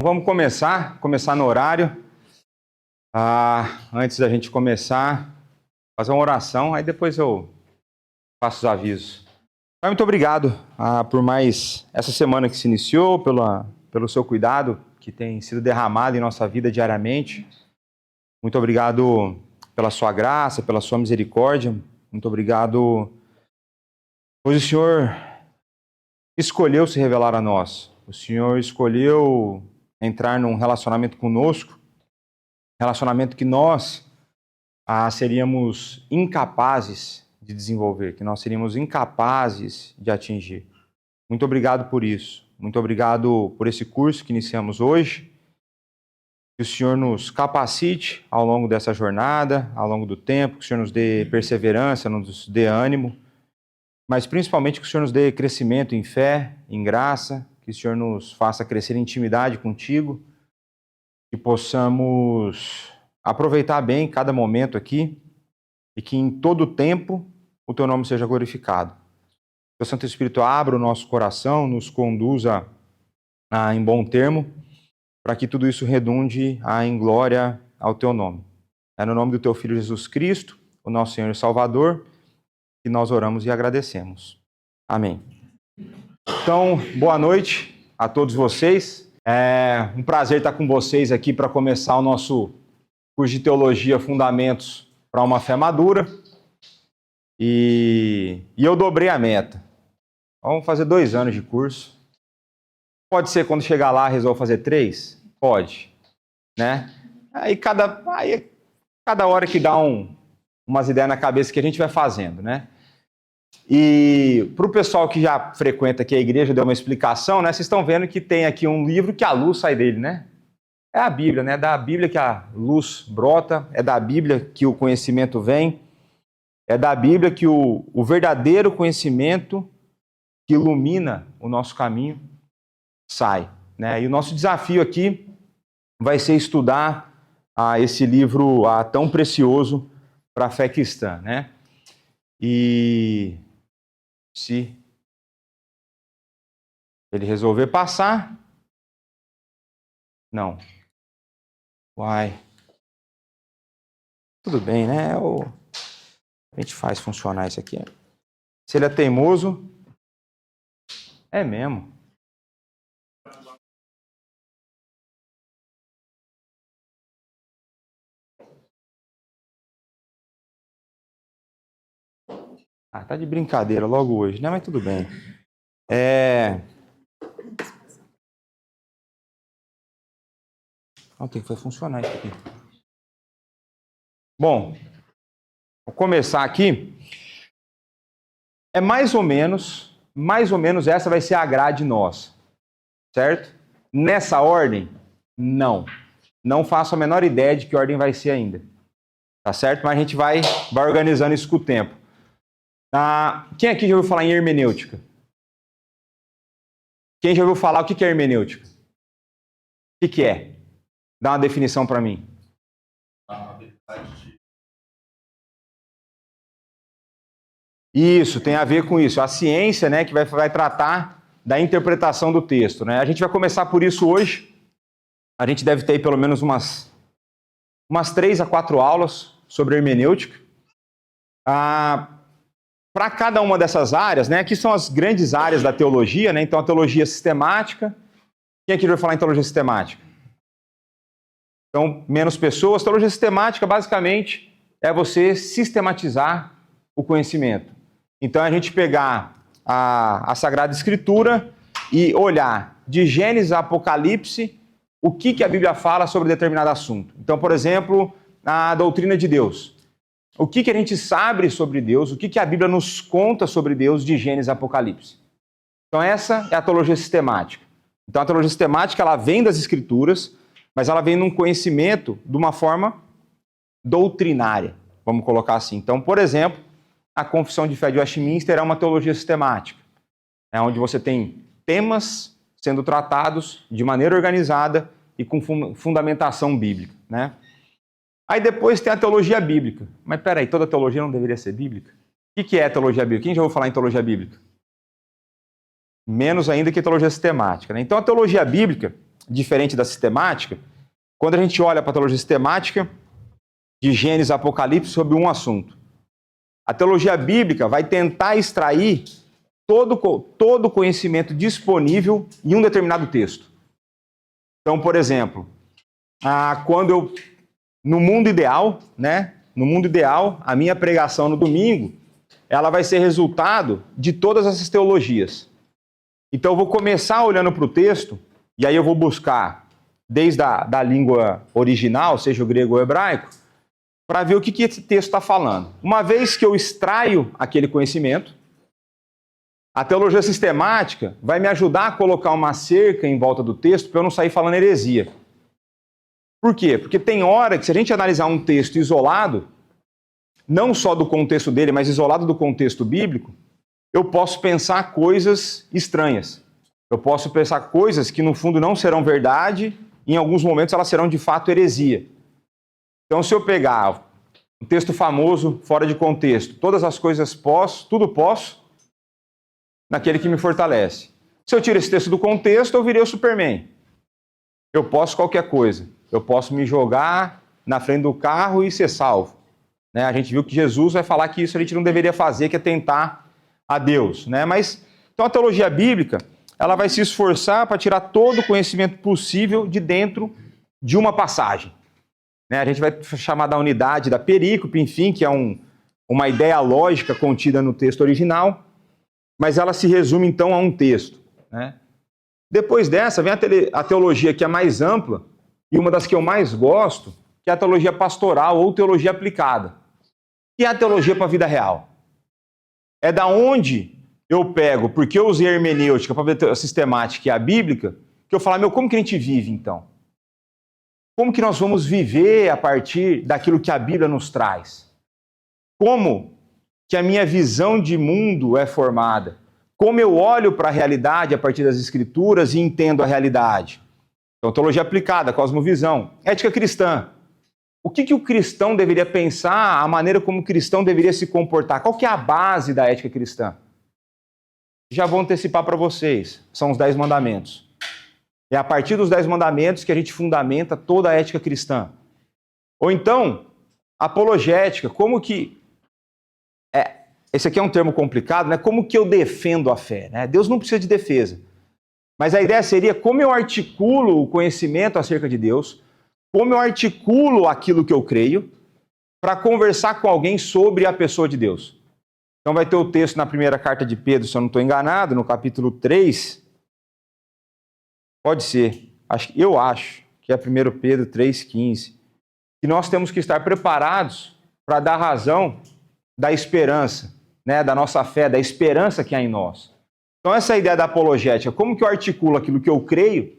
Vamos começar no horário. Antes da gente começar, fazer uma oração, aí depois eu faço os avisos. Mas muito obrigado por mais essa semana que se iniciou, pelo seu cuidado que tem sido derramado em nossa vida diariamente. Muito obrigado pela sua graça, pela sua misericórdia. Muito obrigado, pois o Senhor escolheu se revelar a nós. O Senhor escolheu entrar num relacionamento conosco, relacionamento que nós seríamos incapazes de desenvolver, que nós seríamos incapazes de atingir. Muito obrigado por isso. Muito obrigado por esse curso que iniciamos hoje. Que o Senhor nos capacite ao longo dessa jornada, ao longo do tempo, que o Senhor nos dê perseverança, nos dê ânimo, mas principalmente que o Senhor nos dê crescimento em fé, em graça, que o Senhor nos faça crescer em intimidade contigo, que possamos aproveitar bem cada momento aqui e que em todo o tempo o Teu nome seja glorificado. Que o Santo Espírito abra o nosso coração, nos conduza em bom termo, para que tudo isso redunde em glória ao Teu nome. É no nome do Teu Filho Jesus Cristo, o nosso Senhor e Salvador, que nós oramos e agradecemos. Amém. Então, boa noite a todos vocês. É um prazer estar com vocês aqui para começar o nosso curso de Teologia Fundamentos para uma Fé Madura. E eu dobrei a meta. Vamos fazer 2 anos de curso. Pode ser quando chegar lá resolva fazer 3? Pode, né? Aí cada hora que dá umas ideias na cabeça que a gente vai fazendo, né? E para o pessoal que já frequenta aqui a igreja, deu uma explicação, né? Vocês estão vendo que tem aqui um livro que a luz sai dele, né? É a Bíblia, né? É da Bíblia que a luz brota, é da Bíblia que o conhecimento vem, é da Bíblia que o verdadeiro conhecimento que ilumina o nosso caminho sai, né? E o nosso desafio aqui vai ser estudar esse livro tão precioso para a fé cristã, né? E se ele resolver passar, não. Uai. Tudo bem, né? A gente faz funcionar isso aqui. Se ele é teimoso, é mesmo. Tá de brincadeira logo hoje, né? Mas tudo bem. Ontem foi funcionar isso aqui. Bom, vou começar aqui. É mais ou menos essa vai ser a grade nossa, certo? Nessa ordem, não. Não faço a menor ideia de que ordem vai ser ainda, tá certo? Mas a gente vai organizando isso com o tempo. Quem aqui já ouviu falar em hermenêutica? Quem já ouviu falar o que é hermenêutica? O que é? Dá uma definição para mim. Isso, tem a ver com isso. A ciência, né, que vai tratar da interpretação do texto, né? A gente vai começar por isso hoje. A gente deve ter pelo menos umas 3 a 4 aulas sobre hermenêutica. Para cada uma dessas áreas, né, aqui são as grandes áreas da teologia, né? Então a teologia sistemática. Quem aqui vai falar em teologia sistemática? Então, menos pessoas. Teologia sistemática, basicamente, é você sistematizar o conhecimento. Então, a gente pegar a Sagrada Escritura e olhar de Gênesis a Apocalipse o que a Bíblia fala sobre determinado assunto. Então, por exemplo, a doutrina de Deus. O que a gente sabe sobre Deus, o que a Bíblia nos conta sobre Deus de Gênesis a Apocalipse. Então, essa é a teologia sistemática. Então, a teologia sistemática, ela vem das Escrituras, mas ela vem num conhecimento de uma forma doutrinária, vamos colocar assim. Então, por exemplo, a Confissão de Fé de Westminster é uma teologia sistemática, onde você tem temas sendo tratados de maneira organizada e com fundamentação bíblica, né? Aí depois tem a teologia bíblica. Mas peraí, toda teologia não deveria ser bíblica? O que é teologia bíblica? Quem já ouviu falar em teologia bíblica? Menos ainda que teologia sistemática, né? Então a teologia bíblica, diferente da sistemática quando a gente olha para a teologia sistemática de Gênesis a Apocalipse sobre um assunto. A teologia bíblica vai tentar extrair todo o conhecimento disponível em um determinado texto. Então, por exemplo, no mundo ideal, né? No mundo ideal, a minha pregação no domingo, ela vai ser resultado de todas essas teologias. Então, eu vou começar olhando para o texto, e aí eu vou buscar, desde da língua original, seja o grego ou o hebraico, para ver o que esse texto está falando. Uma vez que eu extraio aquele conhecimento, a teologia sistemática vai me ajudar a colocar uma cerca em volta do texto para eu não sair falando heresia. Por quê? Porque tem hora que, se a gente analisar um texto isolado, não só do contexto dele, mas isolado do contexto bíblico, eu posso pensar coisas estranhas. Eu posso pensar coisas que, no fundo, não serão verdade, e em alguns momentos elas serão, de fato, heresia. Então, se eu pegar um texto famoso, fora de contexto, todas as coisas posso, tudo posso, naquele que me fortalece. Se eu tiro esse texto do contexto, eu virei o Superman. Eu posso qualquer coisa. Eu posso me jogar na frente do carro e ser salvo. Né? A gente viu que Jesus vai falar que isso a gente não deveria fazer, que é tentar a Deus. Né? Mas, então a teologia bíblica, ela vai se esforçar para tirar todo o conhecimento possível de dentro de uma passagem. Né? A gente vai chamar da unidade da perícope, enfim, que é uma ideia lógica contida no texto original, mas ela se resume então a um texto. Né? Depois dessa, vem a teologia que é mais ampla, e uma das que eu mais gosto, que é a teologia pastoral ou teologia aplicada, que é a teologia para a vida real. É da onde eu pego, porque eu usei a hermenêutica para ver a sistemática e a bíblica, que eu falo, como que a gente vive então? Como que nós vamos viver a partir daquilo que a Bíblia nos traz? Como que a minha visão de mundo é formada? Como eu olho para a realidade a partir das Escrituras e entendo a realidade? Então, teologia aplicada, cosmovisão, ética cristã. O que o cristão deveria pensar, a maneira como o cristão deveria se comportar? Qual que é a base da ética cristã? Já vou antecipar para vocês, são os 10 mandamentos. É a partir dos 10 mandamentos que a gente fundamenta toda a ética cristã. Ou então, apologética, como que... esse aqui é um termo complicado, né? Como que eu defendo a fé? Né? Deus não precisa de defesa. Mas a ideia seria como eu articulo o conhecimento acerca de Deus, como eu articulo aquilo que eu creio, para conversar com alguém sobre a pessoa de Deus. Então vai ter o texto na primeira carta de Pedro, se eu não estou enganado, no capítulo 3. Pode ser. Eu acho que é 1 Pedro 3,15. Que nós temos que estar preparados para dar razão da esperança, né, da nossa fé, da esperança que há em nós. Então essa é a ideia da apologética. Como que eu articulo aquilo que eu creio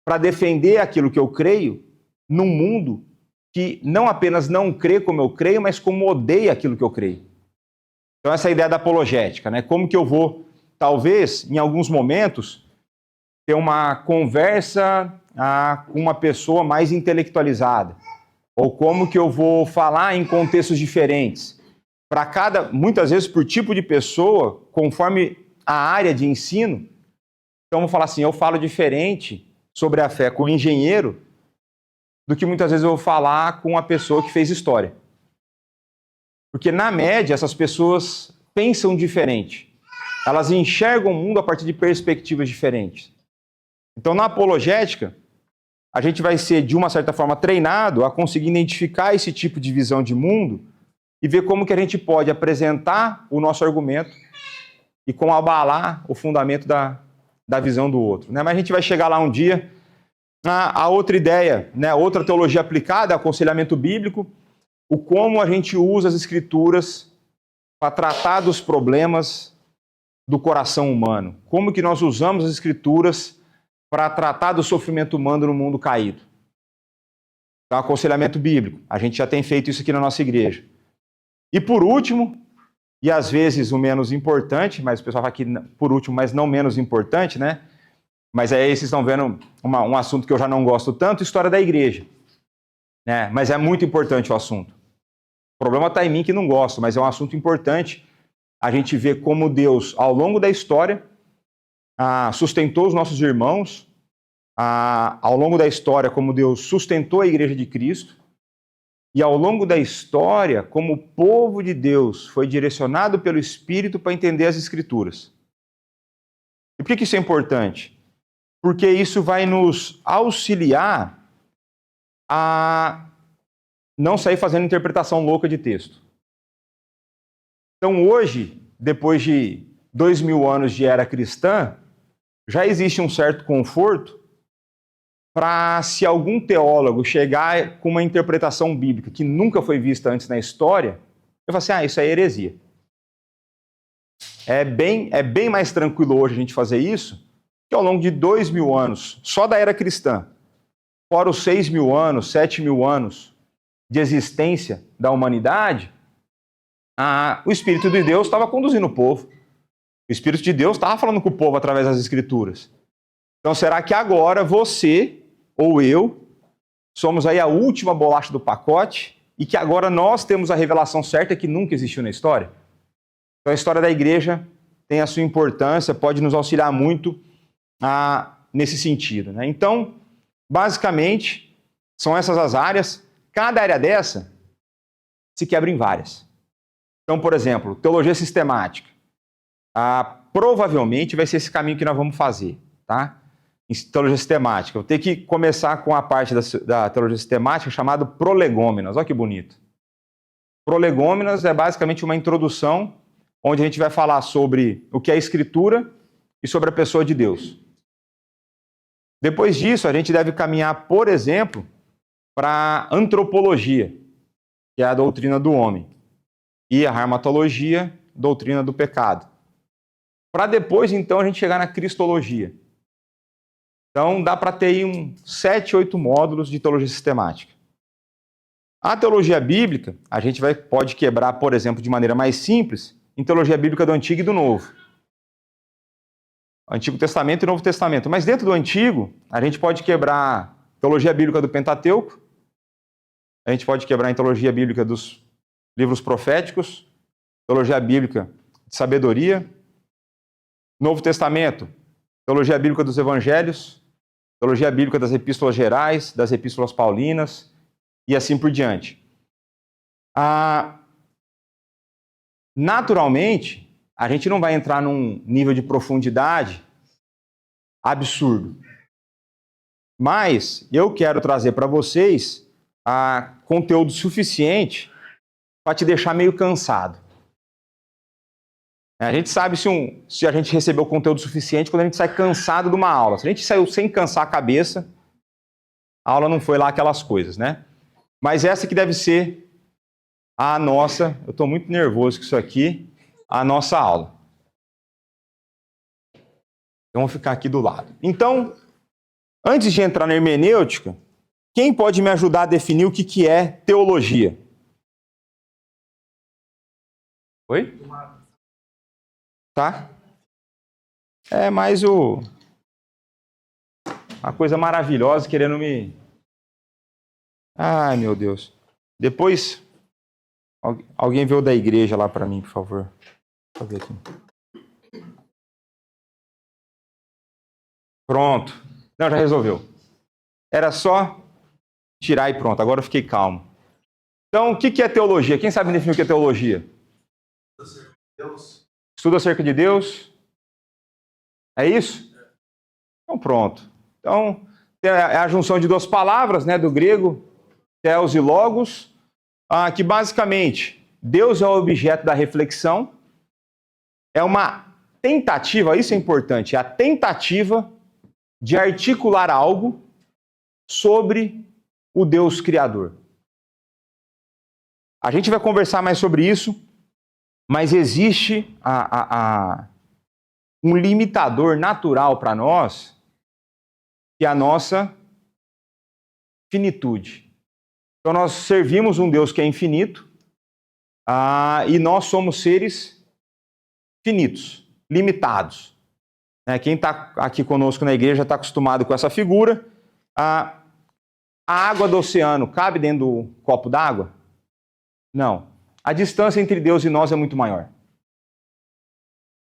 para defender aquilo que eu creio num mundo que não apenas não crê como eu creio, mas como odeia aquilo que eu creio. Então essa é a ideia da apologética, né? Como que eu vou, talvez, em alguns momentos, ter uma conversa com uma pessoa mais intelectualizada. Ou como que eu vou falar em contextos diferentes. Muitas vezes por tipo de pessoa, conforme a área de ensino. Então vamos falar assim, eu falo diferente sobre a fé com o engenheiro do que muitas vezes eu vou falar com a pessoa que fez história. Porque na média essas pessoas pensam diferente. Elas enxergam o mundo a partir de perspectivas diferentes. Então na apologética, a gente vai ser de uma certa forma treinado a conseguir identificar esse tipo de visão de mundo e ver como que a gente pode apresentar o nosso argumento e como abalar o fundamento da visão do outro. Né? Mas a gente vai chegar lá um dia. A outra ideia, né? Outra teologia aplicada, aconselhamento bíblico, o como a gente usa as escrituras para tratar dos problemas do coração humano. Como que nós usamos as escrituras para tratar do sofrimento humano no mundo caído. Então, aconselhamento bíblico. A gente já tem feito isso aqui na nossa igreja. E por último, e às vezes o menos importante, mas o pessoal fala aqui por último, mas não menos importante, né? Mas aí vocês estão vendo um assunto que eu já não gosto tanto, história da igreja. Né? Mas é muito importante o assunto. O problema está em mim que não gosto, mas é um assunto importante. A gente vê como Deus, ao longo da história, sustentou os nossos irmãos, ao longo da história, como Deus sustentou a igreja de Cristo, e ao longo da história, como o povo de Deus foi direcionado pelo Espírito para entender as Escrituras. E por que isso é importante? Porque isso vai nos auxiliar a não sair fazendo interpretação louca de texto. Então hoje, depois de 2000 anos de era cristã, já existe um certo conforto para, se algum teólogo chegar com uma interpretação bíblica que nunca foi vista antes na história, eu falo assim, isso é heresia. É bem mais tranquilo hoje a gente fazer isso, que ao longo de 2000 anos, só da era cristã, fora os 6.000 anos, 7.000 anos de existência da humanidade, o Espírito de Deus estava conduzindo o povo. O Espírito de Deus estava falando com o povo através das Escrituras. Então, será que agora você ou eu somos aí a última bolacha do pacote e que agora nós temos a revelação certa que nunca existiu na história? Então, a história da igreja tem a sua importância, pode nos auxiliar muito nesse sentido, né? Então, basicamente, são essas as áreas. Cada área dessa se quebra em várias. Então, por exemplo, teologia sistemática. Provavelmente vai ser esse caminho que nós vamos fazer, tá? Em teologia sistemática. Eu tenho que começar com a parte da teologia sistemática chamada prolegômenas. Olha que bonito. Prolegômenas é basicamente uma introdução onde a gente vai falar sobre o que é a Escritura e sobre a pessoa de Deus. Depois disso, a gente deve caminhar, por exemplo, para a antropologia, que é a doutrina do homem, e a harmatologia, doutrina do pecado. Para depois, então, a gente chegar na cristologia. Então, dá para ter aí 7, 8 módulos de teologia sistemática. A teologia bíblica, a gente pode quebrar, por exemplo, de maneira mais simples, em teologia bíblica do Antigo e do Novo. Antigo Testamento e Novo Testamento. Mas dentro do Antigo, a gente pode quebrar teologia bíblica do Pentateuco, a gente pode quebrar em teologia bíblica dos livros proféticos, teologia bíblica de sabedoria, Novo Testamento, teologia bíblica dos evangelhos, teologia bíblica das epístolas gerais, das epístolas paulinas e assim por diante. Naturalmente, a gente não vai entrar num nível de profundidade absurdo. Mas eu quero trazer para vocês conteúdo suficiente para te deixar meio cansado. A gente sabe se a gente recebeu conteúdo suficiente quando a gente sai cansado de uma aula. Se a gente saiu sem cansar a cabeça, a aula não foi lá aquelas coisas, né? Mas essa que deve ser a nossa, eu estou muito nervoso com isso aqui, a nossa aula. Então, vamos ficar aqui do lado. Então, antes de entrar na hermenêutica, quem pode me ajudar a definir o que é teologia? Oi? Tá? É mais uma coisa maravilhosa querendo me... Ai, meu Deus. Depois, alguém veio da igreja lá para mim, por favor. Deixa eu ver aqui. Pronto. Não, já resolveu. Era só tirar e pronto. Agora eu fiquei calmo. Então, o que é teologia? Quem sabe definir o que é teologia? Estudo acerca de Deus. É isso? Então, pronto. Então, é a junção de duas palavras, né, do grego, theos e logos, que basicamente Deus é o objeto da reflexão. É uma tentativa, isso é importante, é a tentativa de articular algo sobre o Deus Criador. A gente vai conversar mais sobre isso, mas existe um limitador natural para nós, que é a nossa finitude. Então nós servimos um Deus que é infinito, e nós somos seres finitos, limitados. Quem está aqui conosco na igreja está acostumado com essa figura. A água do oceano cabe dentro do copo d'água? Não. A distância entre Deus e nós é muito maior.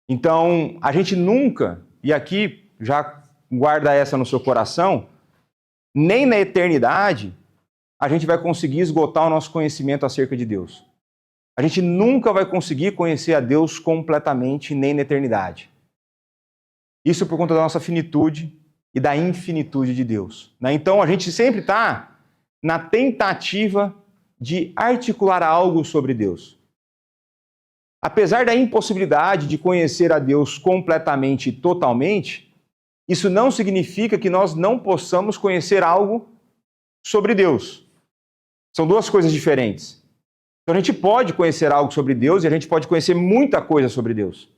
Então, a gente nunca, e aqui já guarda essa no seu coração, nem na eternidade a gente vai conseguir esgotar o nosso conhecimento acerca de Deus. A gente nunca vai conseguir conhecer a Deus completamente, nem na eternidade. Isso por conta da nossa finitude e da infinitude de Deus. Então a gente sempre está na tentativa de articular algo sobre Deus. Apesar da impossibilidade de conhecer a Deus completamente e totalmente, isso não significa que nós não possamos conhecer algo sobre Deus. São duas coisas diferentes. Então a gente pode conhecer algo sobre Deus e a gente pode conhecer muita coisa sobre Deus.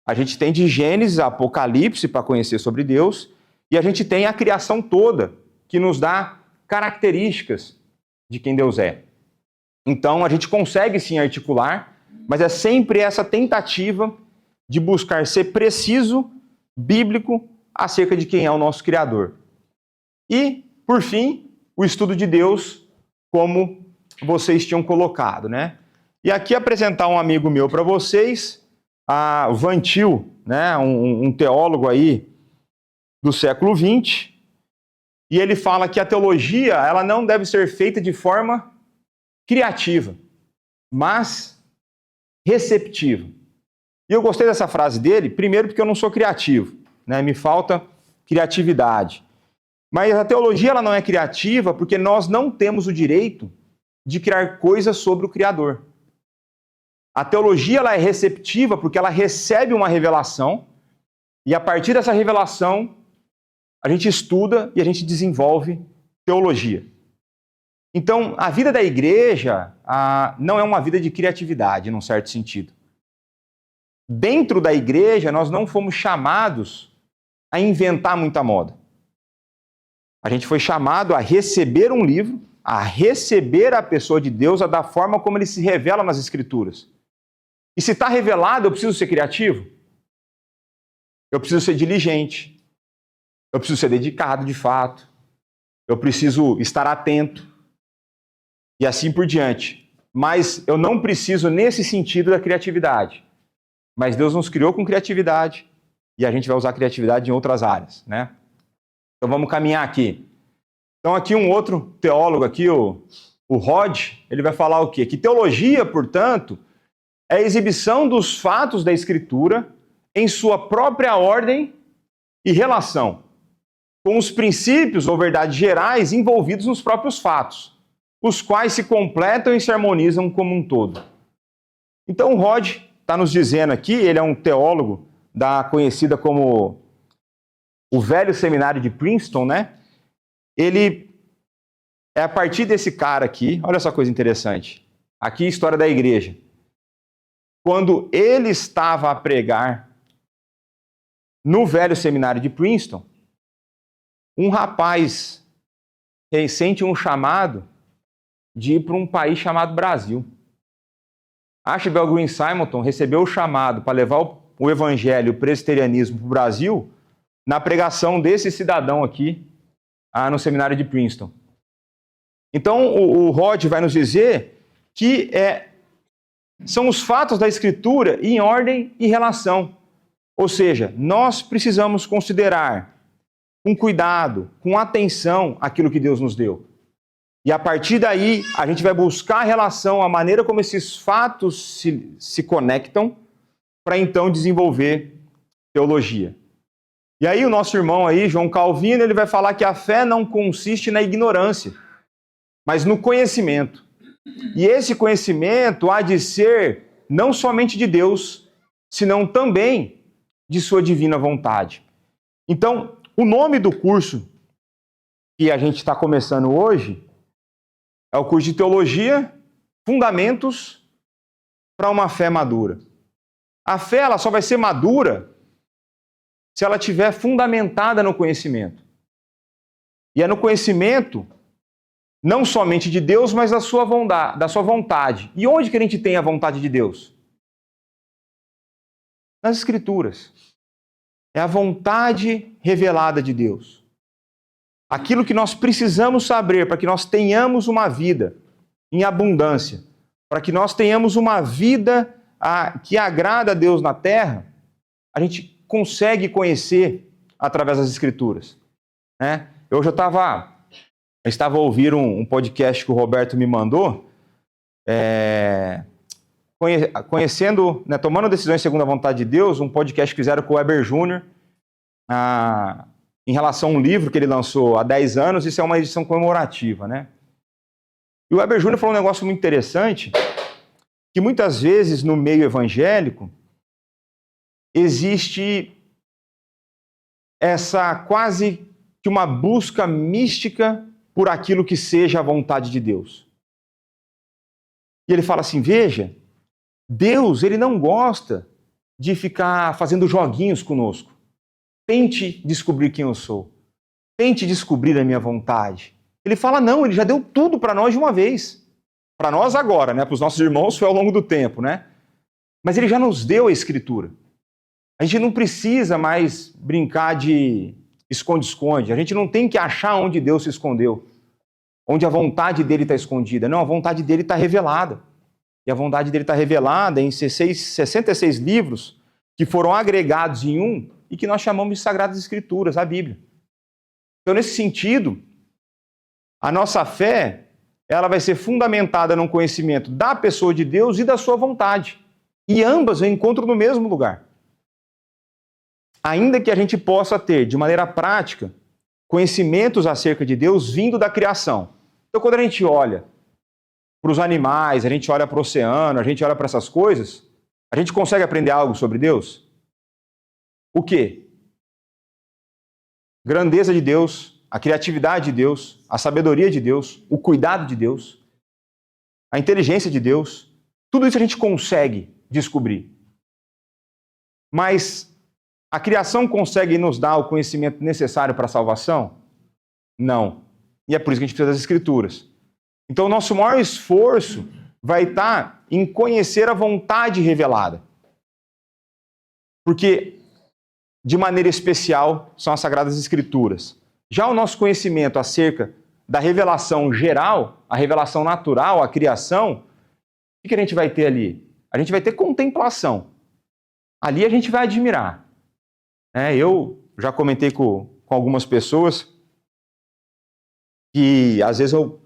A gente tem de Gênesis a Apocalipse para conhecer sobre Deus e a gente tem a criação toda que nos dá características de quem Deus é. Então a gente consegue sim articular, mas é sempre essa tentativa de buscar ser preciso, bíblico, acerca de quem é o nosso Criador. E, por fim, o estudo de Deus, como vocês tinham colocado, né? E aqui apresentar um amigo meu para vocês, o Van Til, né? Um teólogo aí do século XX, e ele fala que a teologia ela não deve ser feita de forma criativa, mas receptiva. E eu gostei dessa frase dele, primeiro porque eu não sou criativo, né? Me falta criatividade. Mas a teologia ela não é criativa porque nós não temos o direito de criar coisas sobre o Criador. A teologia ela é receptiva porque ela recebe uma revelação e a partir dessa revelação a gente estuda e a gente desenvolve teologia. Então, a vida da igreja não é uma vida de criatividade, num certo sentido. Dentro da igreja, nós não fomos chamados a inventar muita moda. A gente foi chamado a receber um livro, a receber a pessoa de Deus da forma como ele se revela nas Escrituras. E se está revelado, eu preciso ser criativo? Eu preciso ser diligente. Eu preciso ser dedicado de fato. Eu preciso estar atento. E assim por diante. Mas eu não preciso nesse sentido da criatividade. Mas Deus nos criou com criatividade e a gente vai usar a criatividade em outras áreas, né? Então vamos caminhar aqui. Então aqui um outro teólogo aqui, o Rod, ele vai falar o quê? Que teologia, portanto, é a exibição dos fatos da Escritura em sua própria ordem e relação com os princípios ou verdades gerais envolvidos nos próprios fatos, os quais se completam e se harmonizam como um todo. Então o Rod está nos dizendo aqui, ele é um teólogo conhecida como o Velho Seminário de Princeton, né? Ele é a partir desse cara aqui, olha só coisa interessante. Aqui a história da igreja. Quando ele estava a pregar no Velho Seminário de Princeton, um rapaz sente um chamado de ir para um país chamado Brasil. Ashbel Green Simonton recebeu o chamado para levar o evangelho, o presbiterianismo para o Brasil, na pregação desse cidadão aqui, no seminário de Princeton. Então, o Rod vai nos dizer que são os fatos da Escritura em ordem e relação. Ou seja, nós precisamos considerar com cuidado, com atenção, aquilo que Deus nos deu. E a partir daí, a gente vai buscar a relação, a maneira como esses fatos se conectam, para então desenvolver teologia. E aí o nosso irmão aí, João Calvino, ele vai falar que a fé não consiste na ignorância, mas no conhecimento. E esse conhecimento há de ser não somente de Deus, senão também de sua divina vontade. Então, o nome do curso que a gente está começando hoje é o curso de Teologia, Fundamentos para uma Fé Madura. A fé ela só vai ser madura se ela estiver fundamentada no conhecimento. E é no conhecimento não somente de Deus, mas da sua vontade. E onde que a gente tem a vontade de Deus? Nas Escrituras. É a vontade revelada de Deus. Aquilo que nós precisamos saber para que nós tenhamos uma vida em abundância, para que nós tenhamos uma vida que agrada a Deus na terra, a gente consegue conhecer através das Escrituras. Né? Eu estava ouvindo um podcast que o Roberto me mandou, conhecendo, né, tomando decisões segundo a vontade de Deus, um podcast que fizeram com o Weber Júnior, em relação a um livro que ele lançou há 10 anos, isso é uma edição comemorativa, né? E o Weber Júnior falou um negócio muito interessante, que muitas vezes no meio evangélico existe essa quase que uma busca mística por aquilo que seja a vontade de Deus. E ele fala assim, veja, Deus, ele não gosta de ficar fazendo joguinhos conosco. Tente descobrir quem eu sou. Tente descobrir a minha vontade. Ele fala, não, ele já deu tudo para nós de uma vez. Para nós agora, né? Para os nossos irmãos foi ao longo do tempo, né? Mas ele já nos deu a Escritura. A gente não precisa mais brincar de esconde-esconde. A gente não tem que achar onde Deus se escondeu. Onde a vontade dele está escondida. Não, a vontade dele está revelada. E a vontade dele está revelada em 66 livros que foram agregados em um e que nós chamamos de Sagradas Escrituras, a Bíblia. Então, nesse sentido, a nossa fé, ela vai ser fundamentada no conhecimento da pessoa de Deus e da sua vontade. E ambas eu encontro no mesmo lugar. Ainda que a gente possa ter, de maneira prática, conhecimentos acerca de Deus vindo da criação. Então, quando a gente olha para os animais, a gente olha para o oceano, a gente olha para essas coisas, a gente consegue aprender algo sobre Deus? O quê? Grandeza de Deus, a criatividade de Deus, a sabedoria de Deus, o cuidado de Deus, a inteligência de Deus, tudo isso a gente consegue descobrir. Mas a criação consegue nos dar o conhecimento necessário para a salvação? Não. E é por isso que a gente precisa das Escrituras. Então, o nosso maior esforço vai estar em conhecer a vontade revelada. Porque, de maneira especial, são as Sagradas Escrituras. Já o nosso conhecimento acerca da revelação geral, a revelação natural, a criação, o que a gente vai ter ali? A gente vai ter contemplação. Ali a gente vai admirar. Eu já comentei com algumas pessoas que às vezes eu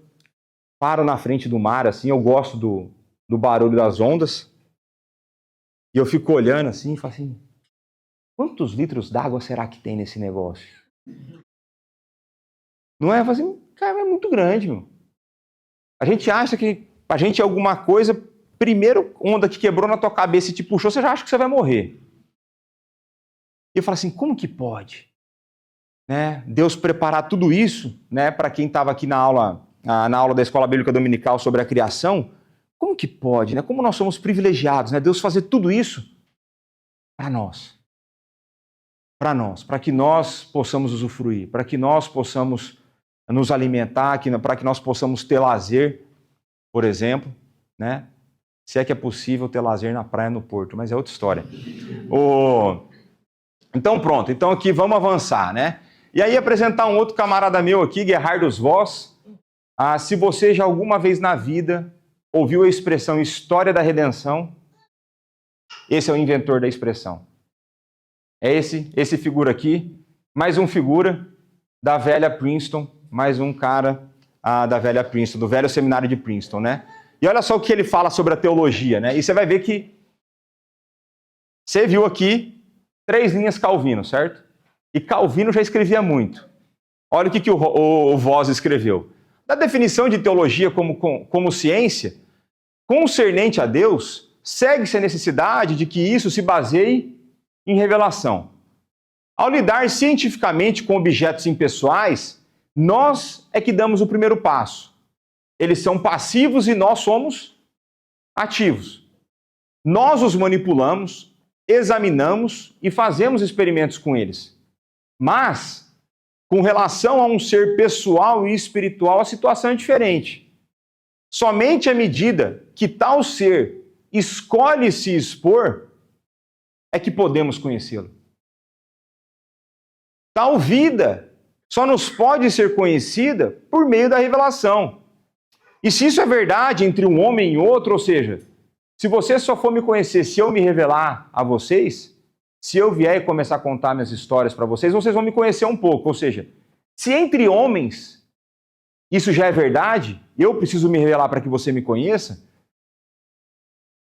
paro na frente do mar, assim, eu gosto do barulho das ondas, e eu fico olhando assim e falo assim, quantos litros d'água será que tem nesse negócio? Não é? Eu falo assim, cara, é muito grande, meu. A gente acha que a gente é alguma coisa, primeiro onda que quebrou na tua cabeça e te puxou, você já acha que você vai morrer. E eu falo assim, como que pode? Né? Deus preparar tudo isso, né, para quem estava aqui na aula da Escola Bíblica Dominical sobre a criação, como que pode? Né? Como nós somos privilegiados, né? Deus fazer tudo isso para nós. Para que nós possamos usufruir, para que nós possamos nos alimentar, para que nós possamos ter lazer, por exemplo, né? Se é que é possível ter lazer na praia, no porto, mas é outra história. Então pronto, então aqui vamos avançar, né? E aí apresentar um outro camarada meu aqui, Gerhardus Voss. Se você já alguma vez na vida ouviu a expressão história da redenção, esse é o inventor da expressão. É esse figura aqui, mais um figura da velha Princeton, mais um cara da velha Princeton, do velho seminário de Princeton, né? E olha só o que ele fala sobre a teologia, né? E você vai ver que você viu aqui 3 linhas Calvino, certo? E Calvino já escrevia muito. Olha o que o Voss escreveu. Da definição de teologia como ciência, concernente a Deus, segue-se a necessidade de que isso se baseie em revelação. Ao lidar cientificamente com objetos impessoais, nós é que damos o primeiro passo. Eles são passivos e nós somos ativos. Nós os manipulamos, examinamos e fazemos experimentos com eles. Mas, com relação a um ser pessoal e espiritual, a situação é diferente. Somente à medida que tal ser escolhe se expor, é que podemos conhecê-lo. Tal vida só nos pode ser conhecida por meio da revelação. E se isso é verdade entre um homem e outro, ou seja, se você só for me conhecer se eu me revelar a vocês, se eu vier e começar a contar minhas histórias para vocês vão me conhecer um pouco. Ou seja, se entre homens isso já é verdade, eu preciso me revelar para que você me conheça,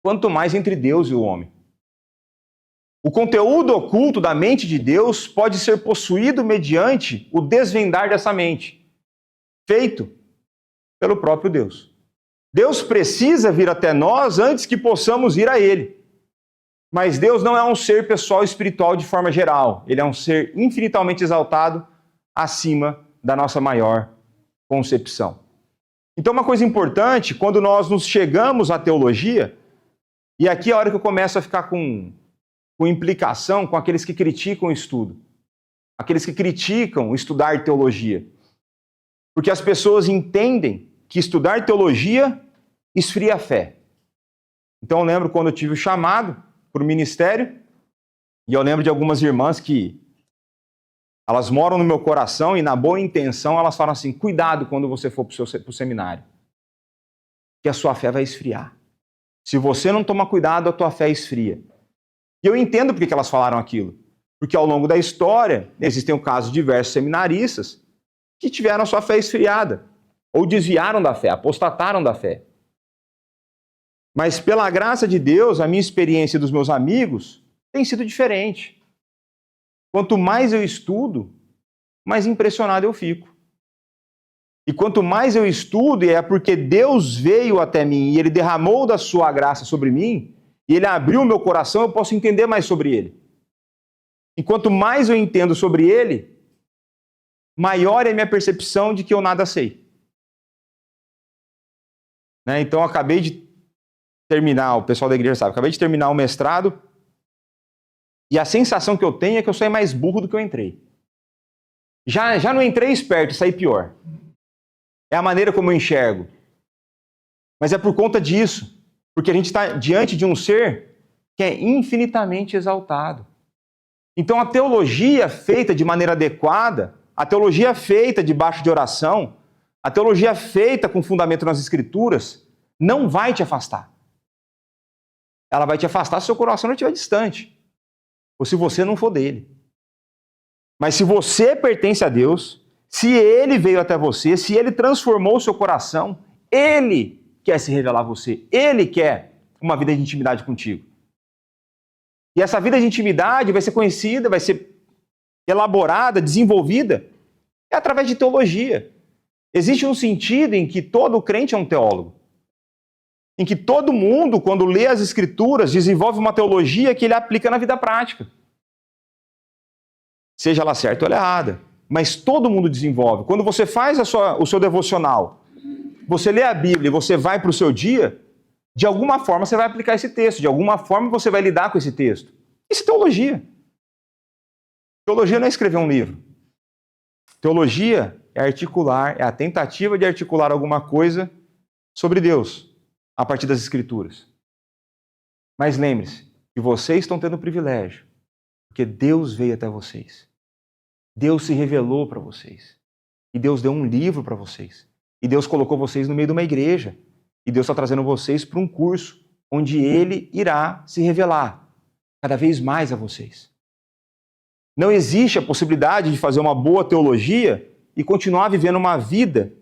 quanto mais entre Deus e o homem. O conteúdo oculto da mente de Deus pode ser possuído mediante o desvendar dessa mente, feito pelo próprio Deus. Deus precisa vir até nós antes que possamos ir a Ele. Mas Deus não é um ser pessoal espiritual de forma geral. Ele é um ser infinitamente exaltado acima da nossa maior concepção. Então, uma coisa importante, quando nós nos chegamos à teologia, e aqui é a hora que eu começo a ficar com implicação com aqueles que criticam o estudo, aqueles que criticam estudar teologia. Porque as pessoas entendem que estudar teologia esfria a fé. Então eu lembro quando eu tive o chamado para o ministério, e eu lembro de algumas irmãs que elas moram no meu coração e na boa intenção elas falam assim, cuidado quando você for para o seminário, que a sua fé vai esfriar. Se você não tomar cuidado, a tua fé esfria. E eu entendo por que elas falaram aquilo. Porque ao longo da história, existem o caso de diversos seminaristas que tiveram a sua fé esfriada, ou desviaram da fé, apostataram da fé. Mas pela graça de Deus, a minha experiência e dos meus amigos tem sido diferente. Quanto mais eu estudo, mais impressionado eu fico. E quanto mais eu estudo, e é porque Deus veio até mim e Ele derramou da sua graça sobre mim, e Ele abriu o meu coração, eu posso entender mais sobre Ele. E quanto mais eu entendo sobre Ele, maior é a minha percepção de que eu nada sei. Né? Então eu acabei de terminar, o pessoal da igreja sabe, acabei de terminar o mestrado, e a sensação que eu tenho é que eu saí mais burro do que eu entrei. Já não entrei esperto, saí pior. É a maneira como eu enxergo. Mas é por conta disso. Porque a gente está diante de um ser que é infinitamente exaltado. Então a teologia feita de maneira adequada, a teologia feita debaixo de oração, a teologia feita com fundamento nas Escrituras, não vai te afastar. Ela vai te afastar se seu coração não estiver distante. Ou se você não for dele. Mas se você pertence a Deus, se Ele veio até você, se Ele transformou o seu coração, Ele quer se revelar a você. Ele quer uma vida de intimidade contigo. E essa vida de intimidade vai ser conhecida, vai ser elaborada, desenvolvida, através de teologia. Existe um sentido em que todo crente é um teólogo. Em que todo mundo, quando lê as Escrituras, desenvolve uma teologia que ele aplica na vida prática. Seja ela certa ou ela errada. Mas todo mundo desenvolve. Quando você faz o seu devocional, você lê a Bíblia e você vai para o seu dia, de alguma forma você vai aplicar esse texto, de alguma forma você vai lidar com esse texto. Isso é teologia. Teologia não é escrever um livro. Teologia é articular, é a tentativa de articular alguma coisa sobre Deus, a partir das Escrituras. Mas lembre-se que vocês estão tendo o privilégio, porque Deus veio até vocês. Deus se revelou para vocês. E Deus deu um livro para vocês. E Deus colocou vocês no meio de uma igreja. E Deus está trazendo vocês para um curso onde Ele irá se revelar cada vez mais a vocês. Não existe a possibilidade de fazer uma boa teologia e continuar vivendo uma vida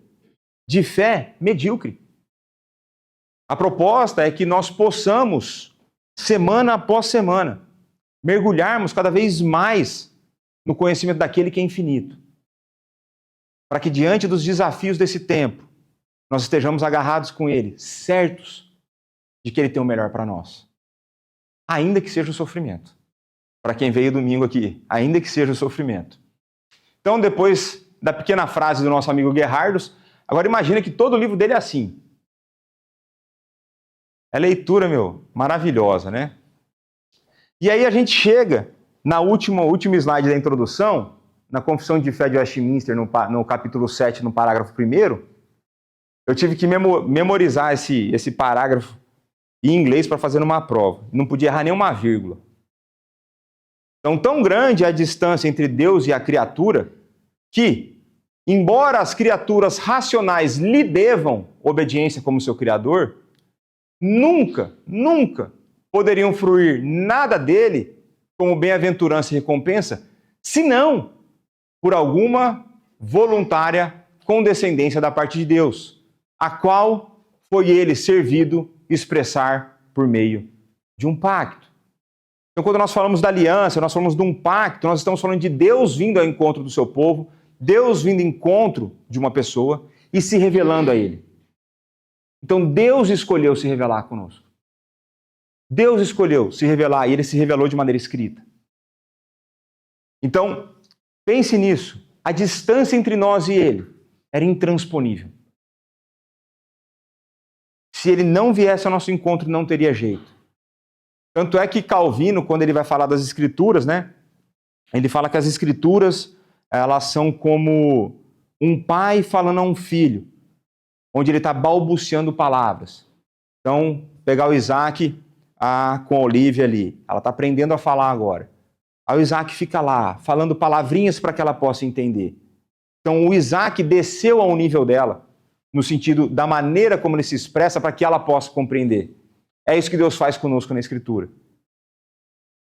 de fé medíocre. A proposta é que nós possamos, semana após semana, mergulharmos cada vez mais no conhecimento daquele que é infinito. Para que diante dos desafios desse tempo, nós estejamos agarrados com Ele, certos de que Ele tem o melhor para nós. Ainda que seja o sofrimento. Para quem veio domingo aqui, ainda que seja o sofrimento. Então, depois da pequena frase do nosso amigo Gerardos, agora imagina que todo o livro dele é assim. É leitura, maravilhosa, né? E aí a gente chega na última slide da introdução, na Confissão de Fé de Westminster, no capítulo 7, no parágrafo 1º, eu tive que memorizar esse parágrafo em inglês para fazer numa prova. Não podia errar nenhuma vírgula. Então, tão grande é a distância entre Deus e a criatura que, embora as criaturas racionais lhe devam obediência como seu Criador, nunca poderiam fruir nada dele como bem-aventurança e recompensa, senão por alguma voluntária condescendência da parte de Deus, a qual foi ele servido expressar por meio de um pacto. Então, quando nós falamos da aliança, nós falamos de um pacto, nós estamos falando de Deus vindo ao encontro do seu povo, Deus vindo ao encontro de uma pessoa e se revelando a ele. Então, Deus escolheu se revelar conosco. Deus escolheu se revelar e ele se revelou de maneira escrita. Então, pense nisso. A distância entre nós e ele era intransponível. Se ele não viesse ao nosso encontro, não teria jeito. Tanto é que Calvino, quando ele vai falar das Escrituras, né? Ele fala que as Escrituras, elas são como um pai falando a um filho, onde ele está balbuciando palavras. Então, pegar o Isaac com a Olivia ali, ela está aprendendo a falar agora. Aí o Isaac fica lá, falando palavrinhas para que ela possa entender. Então, o Isaac desceu ao nível dela, no sentido da maneira como ele se expressa, para que ela possa compreender. É isso que Deus faz conosco na Escritura.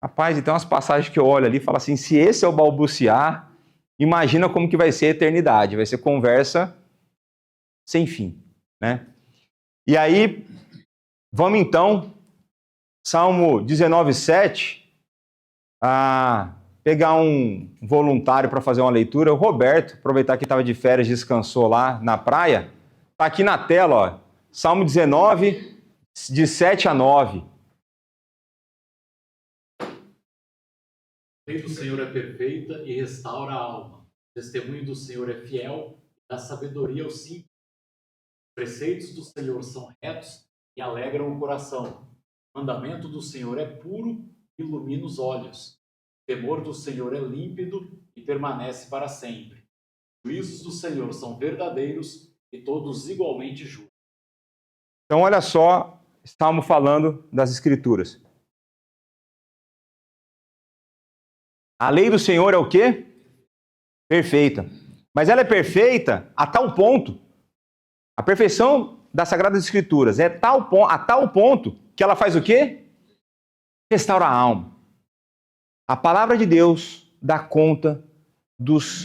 Rapaz, então as passagens que eu olho ali, falo assim, se esse é o balbuciar, imagina como que vai ser a eternidade. Vai ser conversa sem fim, né? E aí, vamos então, Salmo 19:7, pegar um voluntário para fazer uma leitura. O Roberto, aproveitar que estava de férias, descansou lá na praia. Está aqui na tela, ó, Salmo 19, de 7 a 9. A lei do Senhor é perfeita e restaura a alma. O testemunho do Senhor é fiel e dá sabedoria aos simples. Os preceitos do Senhor são retos e alegram o coração. O mandamento do Senhor é puro e ilumina os olhos. O temor do Senhor é límpido e permanece para sempre. Os juízos do Senhor são verdadeiros e todos igualmente justos. Então, olha só, estamos falando das Escrituras. A lei do Senhor é o quê? Perfeita. Mas ela é perfeita a tal ponto. A perfeição das Sagradas Escrituras é a tal ponto que ela faz o quê? Restaura a alma. A palavra de Deus dá conta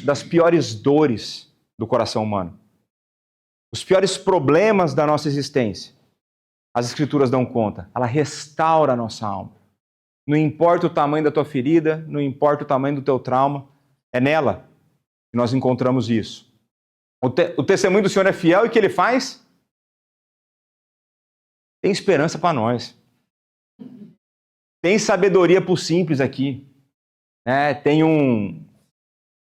das piores dores do coração humano. Os piores problemas da nossa existência. As Escrituras dão conta. Ela restaura a nossa alma. Não importa o tamanho da tua ferida, não importa o tamanho do teu trauma, é nela que nós encontramos isso. O testemunho do Senhor é fiel e o que ele faz? Tem esperança para nós. Tem sabedoria para o simples aqui.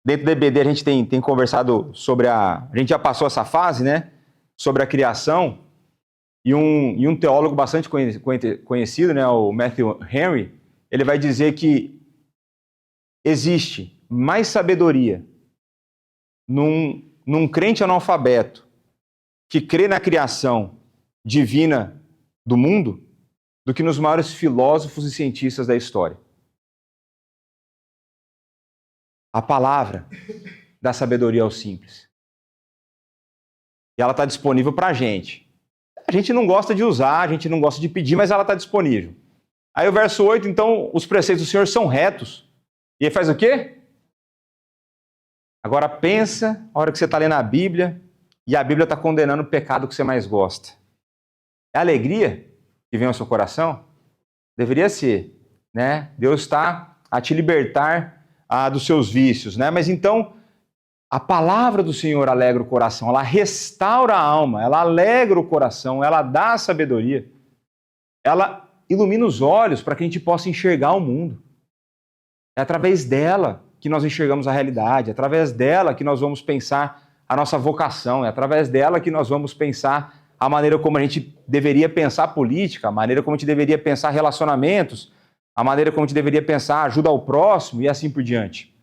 Dentro do EBD a gente tem conversado sobre a gente já passou essa fase, né? Sobre a criação. E um teólogo bastante conhecido, né? O Matthew Henry, ele vai dizer que existe mais sabedoria num crente analfabeto que crê na criação divina do mundo do que nos maiores filósofos e cientistas da história. A palavra dá sabedoria ao simples. E ela está disponível para a gente. A gente não gosta de usar, a gente não gosta de pedir, mas ela está disponível. Aí o verso 8, então, os preceitos do Senhor são retos. E ele faz o quê? Agora pensa, a hora que você está lendo a Bíblia, e a Bíblia está condenando o pecado que você mais gosta. É a alegria que vem ao seu coração? Deveria ser, né? Deus está a te libertar dos seus vícios, né? Mas então, a palavra do Senhor alegra o coração, ela restaura a alma, ela alegra o coração, ela dá sabedoria, ela ilumina os olhos para que a gente possa enxergar o mundo. É através dela que nós enxergamos a realidade, é através dela que nós vamos pensar a nossa vocação, é através dela que nós vamos pensar a maneira como a gente deveria pensar política, a maneira como a gente deveria pensar relacionamentos, a maneira como a gente deveria pensar ajuda ao próximo e assim por diante.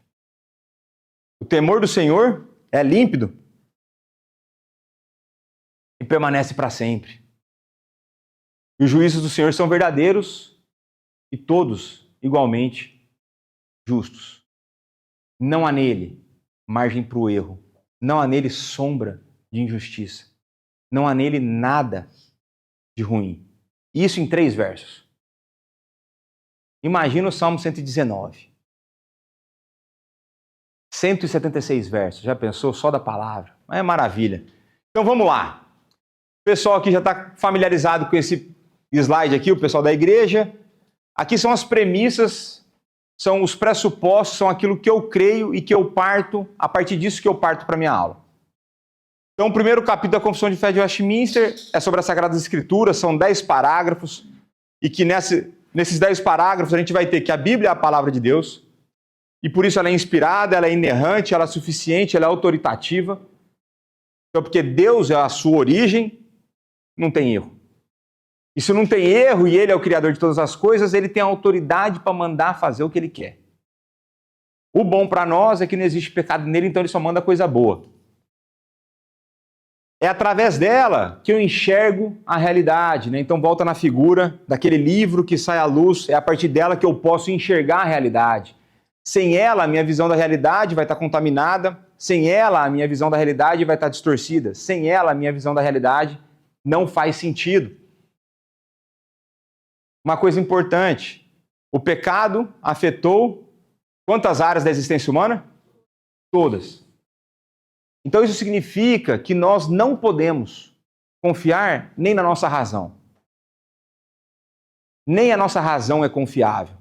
O temor do Senhor é límpido e permanece para sempre. E os juízos do Senhor são verdadeiros e todos igualmente justos. Não há nele margem para o erro. Não há nele sombra de injustiça. Não há nele nada de ruim. Isso em 3 versos. Imagina o Salmo 119. 176 versos. Já pensou só da palavra? É maravilha. Então vamos lá. O pessoal aqui já está familiarizado com esse slide aqui, o pessoal da igreja. Aqui são as premissas, são os pressupostos, são aquilo que eu creio e que eu parto, a partir disso que eu parto para a minha aula. Então, o primeiro capítulo da Confissão de Fé de Westminster é sobre as Sagradas Escrituras, são 10 parágrafos, e que nesses 10 parágrafos a gente vai ter que a Bíblia é a palavra de Deus, e por isso ela é inspirada, ela é inerrante, ela é suficiente, ela é autoritativa. Então, porque Deus é a sua origem, não tem erro. E se não tem erro e ele é o Criador de todas as coisas, ele tem a autoridade para mandar fazer o que ele quer. O bom para nós é que não existe pecado nele, então ele só manda coisa boa. É através dela que eu enxergo a realidade, né? Então volta na figura daquele livro que sai à luz, é a partir dela que eu posso enxergar a realidade. Sem ela, a minha visão da realidade vai estar contaminada, sem ela, a minha visão da realidade vai estar distorcida, sem ela, a minha visão da realidade não faz sentido. Uma coisa importante, o pecado afetou quantas áreas da existência humana? Todas. Então isso significa que nós não podemos confiar nem na nossa razão. Nem a nossa razão é confiável.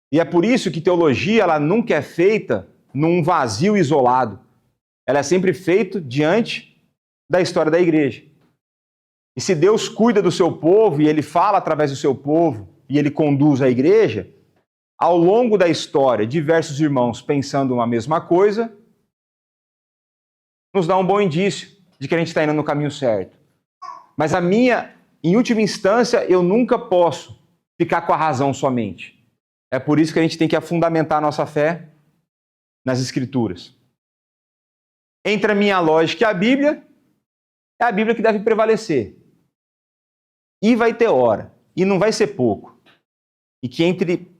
E é por isso que teologia ela nunca é feita num vazio isolado. Ela é sempre feita diante da história da igreja. E se Deus cuida do seu povo e ele fala através do seu povo e ele conduz a igreja, ao longo da história, diversos irmãos pensando a mesma coisa, nos dá um bom indício de que a gente está indo no caminho certo. Mas em última instância, eu nunca posso ficar com a razão somente. É por isso que a gente tem que fundamentar a nossa fé nas Escrituras. Entre a minha lógica e a Bíblia, é a Bíblia que deve prevalecer. E vai ter hora, e não vai ser pouco. E que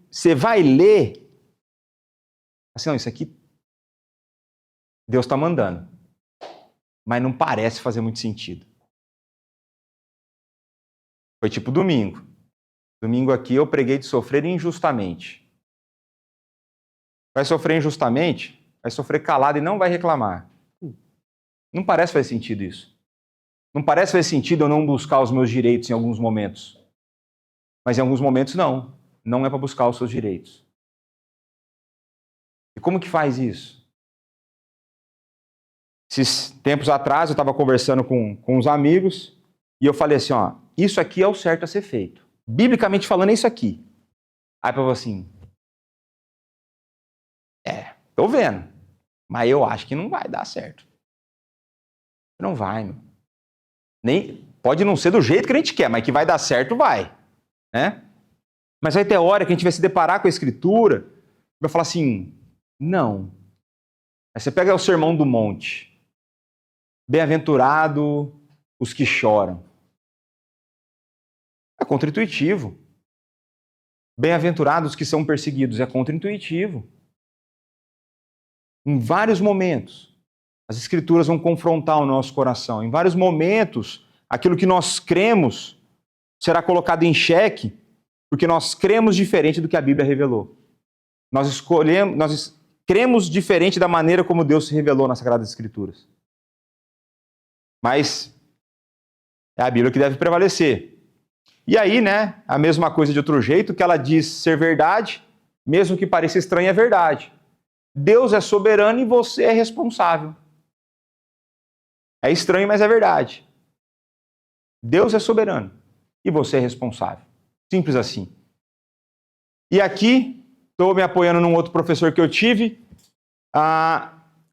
você vai ler, assim, não, isso aqui Deus está mandando. Mas não parece fazer muito sentido. Foi tipo domingo. Domingo aqui eu preguei de sofrer injustamente. Vai sofrer injustamente, vai sofrer calado e não vai reclamar. Não parece fazer sentido isso. Não parece fazer sentido eu não buscar os meus direitos em alguns momentos. Mas em alguns momentos não. Não é para buscar os seus direitos. E como que faz isso? Esses tempos atrás eu estava conversando com uns amigos e eu falei assim, ó, isso aqui é o certo a ser feito. Biblicamente falando é isso aqui. Aí eu falei assim, tô vendo, mas eu acho que não vai dar certo. Não vai, meu. Pode não ser do jeito que a gente quer, mas que vai dar certo, vai. Né? Mas vai ter hora que a gente vai se deparar com a Escritura e vai falar assim, não. Aí você pega o Sermão do Monte. Bem-aventurado os que choram. É contra-intuitivo. Bem-aventurados os que são perseguidos. É contra-intuitivo. Em vários momentos, as Escrituras vão confrontar o nosso coração. Em vários momentos, aquilo que nós cremos será colocado em xeque, porque nós cremos diferente do que a Bíblia revelou. Nós cremos diferente da maneira como Deus se revelou nas Sagradas Escrituras. Mas é a Bíblia que deve prevalecer. E aí, né, a mesma coisa de outro jeito, que ela diz ser verdade, mesmo que pareça estranho, é verdade. Deus é soberano e você é responsável. É estranho, mas é verdade. Deus é soberano e você é responsável. Simples assim. E aqui, estou me apoiando num outro professor que eu tive,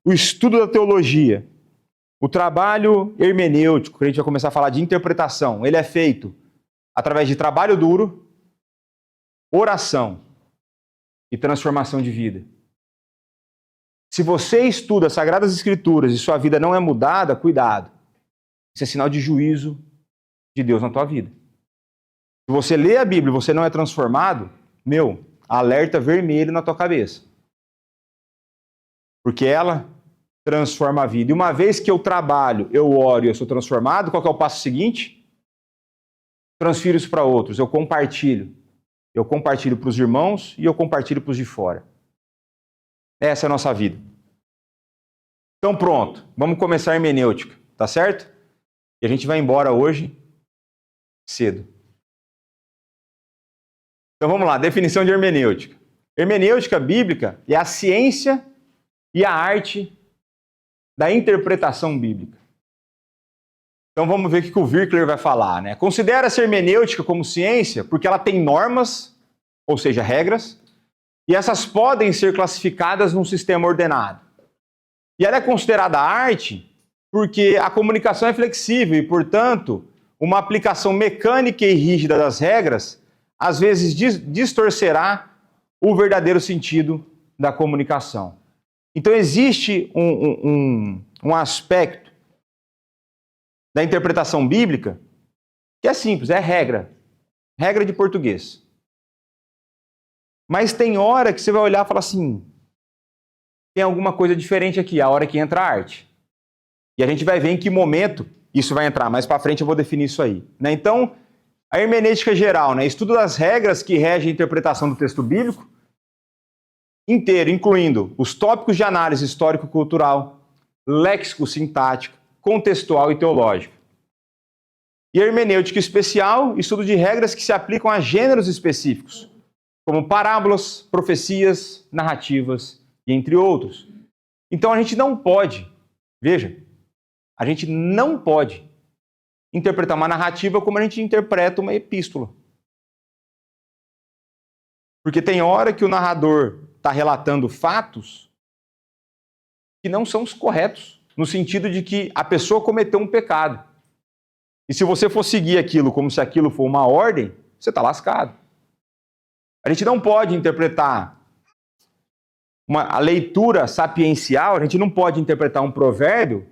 o estudo da teologia. O trabalho hermenêutico, que a gente vai começar a falar de interpretação, ele é feito através de trabalho duro, oração e transformação de vida. Se você estuda as Sagradas Escrituras e sua vida não é mudada, cuidado. Isso é sinal de juízo de Deus na tua vida. Se você lê a Bíblia e você não é transformado, alerta vermelho na tua cabeça. Porque ela transforma a vida. E uma vez que eu trabalho, eu oro e eu sou transformado, qual que é o passo seguinte? Transfiro isso para outros, eu compartilho. Eu compartilho para os irmãos e eu compartilho para os de fora. Essa é a nossa vida. Então pronto, vamos começar a hermenêutica, tá certo? E a gente vai embora hoje cedo. Então vamos lá, definição de hermenêutica. Hermenêutica bíblica é a ciência e a arte da interpretação bíblica. Então vamos ver o que o Virkler vai falar, né? Considera-se hermenêutica como ciência porque ela tem normas, ou seja, regras, e essas podem ser classificadas num sistema ordenado. E ela é considerada arte porque a comunicação é flexível e, portanto, uma aplicação mecânica e rígida das regras às vezes distorcerá o verdadeiro sentido da comunicação. Então existe um aspecto da interpretação bíblica que é simples, é regra. Regra de português. Mas tem hora que você vai olhar e falar assim, tem alguma coisa diferente aqui, a hora que entra a arte. E a gente vai ver em que momento isso vai entrar. Mais para frente eu vou definir isso aí. Né? Então, a hermenêutica geral, né? Estudo das regras que regem a interpretação do texto bíblico inteiro, incluindo os tópicos de análise histórico-cultural, léxico-sintática, contextual e teológica. E a hermenêutica especial, estudo de regras que se aplicam a gêneros específicos, como parábolas, profecias, narrativas e entre outros. Então a gente não pode, veja, a gente não pode interpretar uma narrativa como a gente interpreta uma epístola. Porque tem hora que o narrador está relatando fatos que não são os corretos, no sentido de que a pessoa cometeu um pecado. E se você for seguir aquilo como se aquilo for uma ordem, você está lascado. A gente não pode interpretar a leitura sapiencial, a gente não pode interpretar um provérbio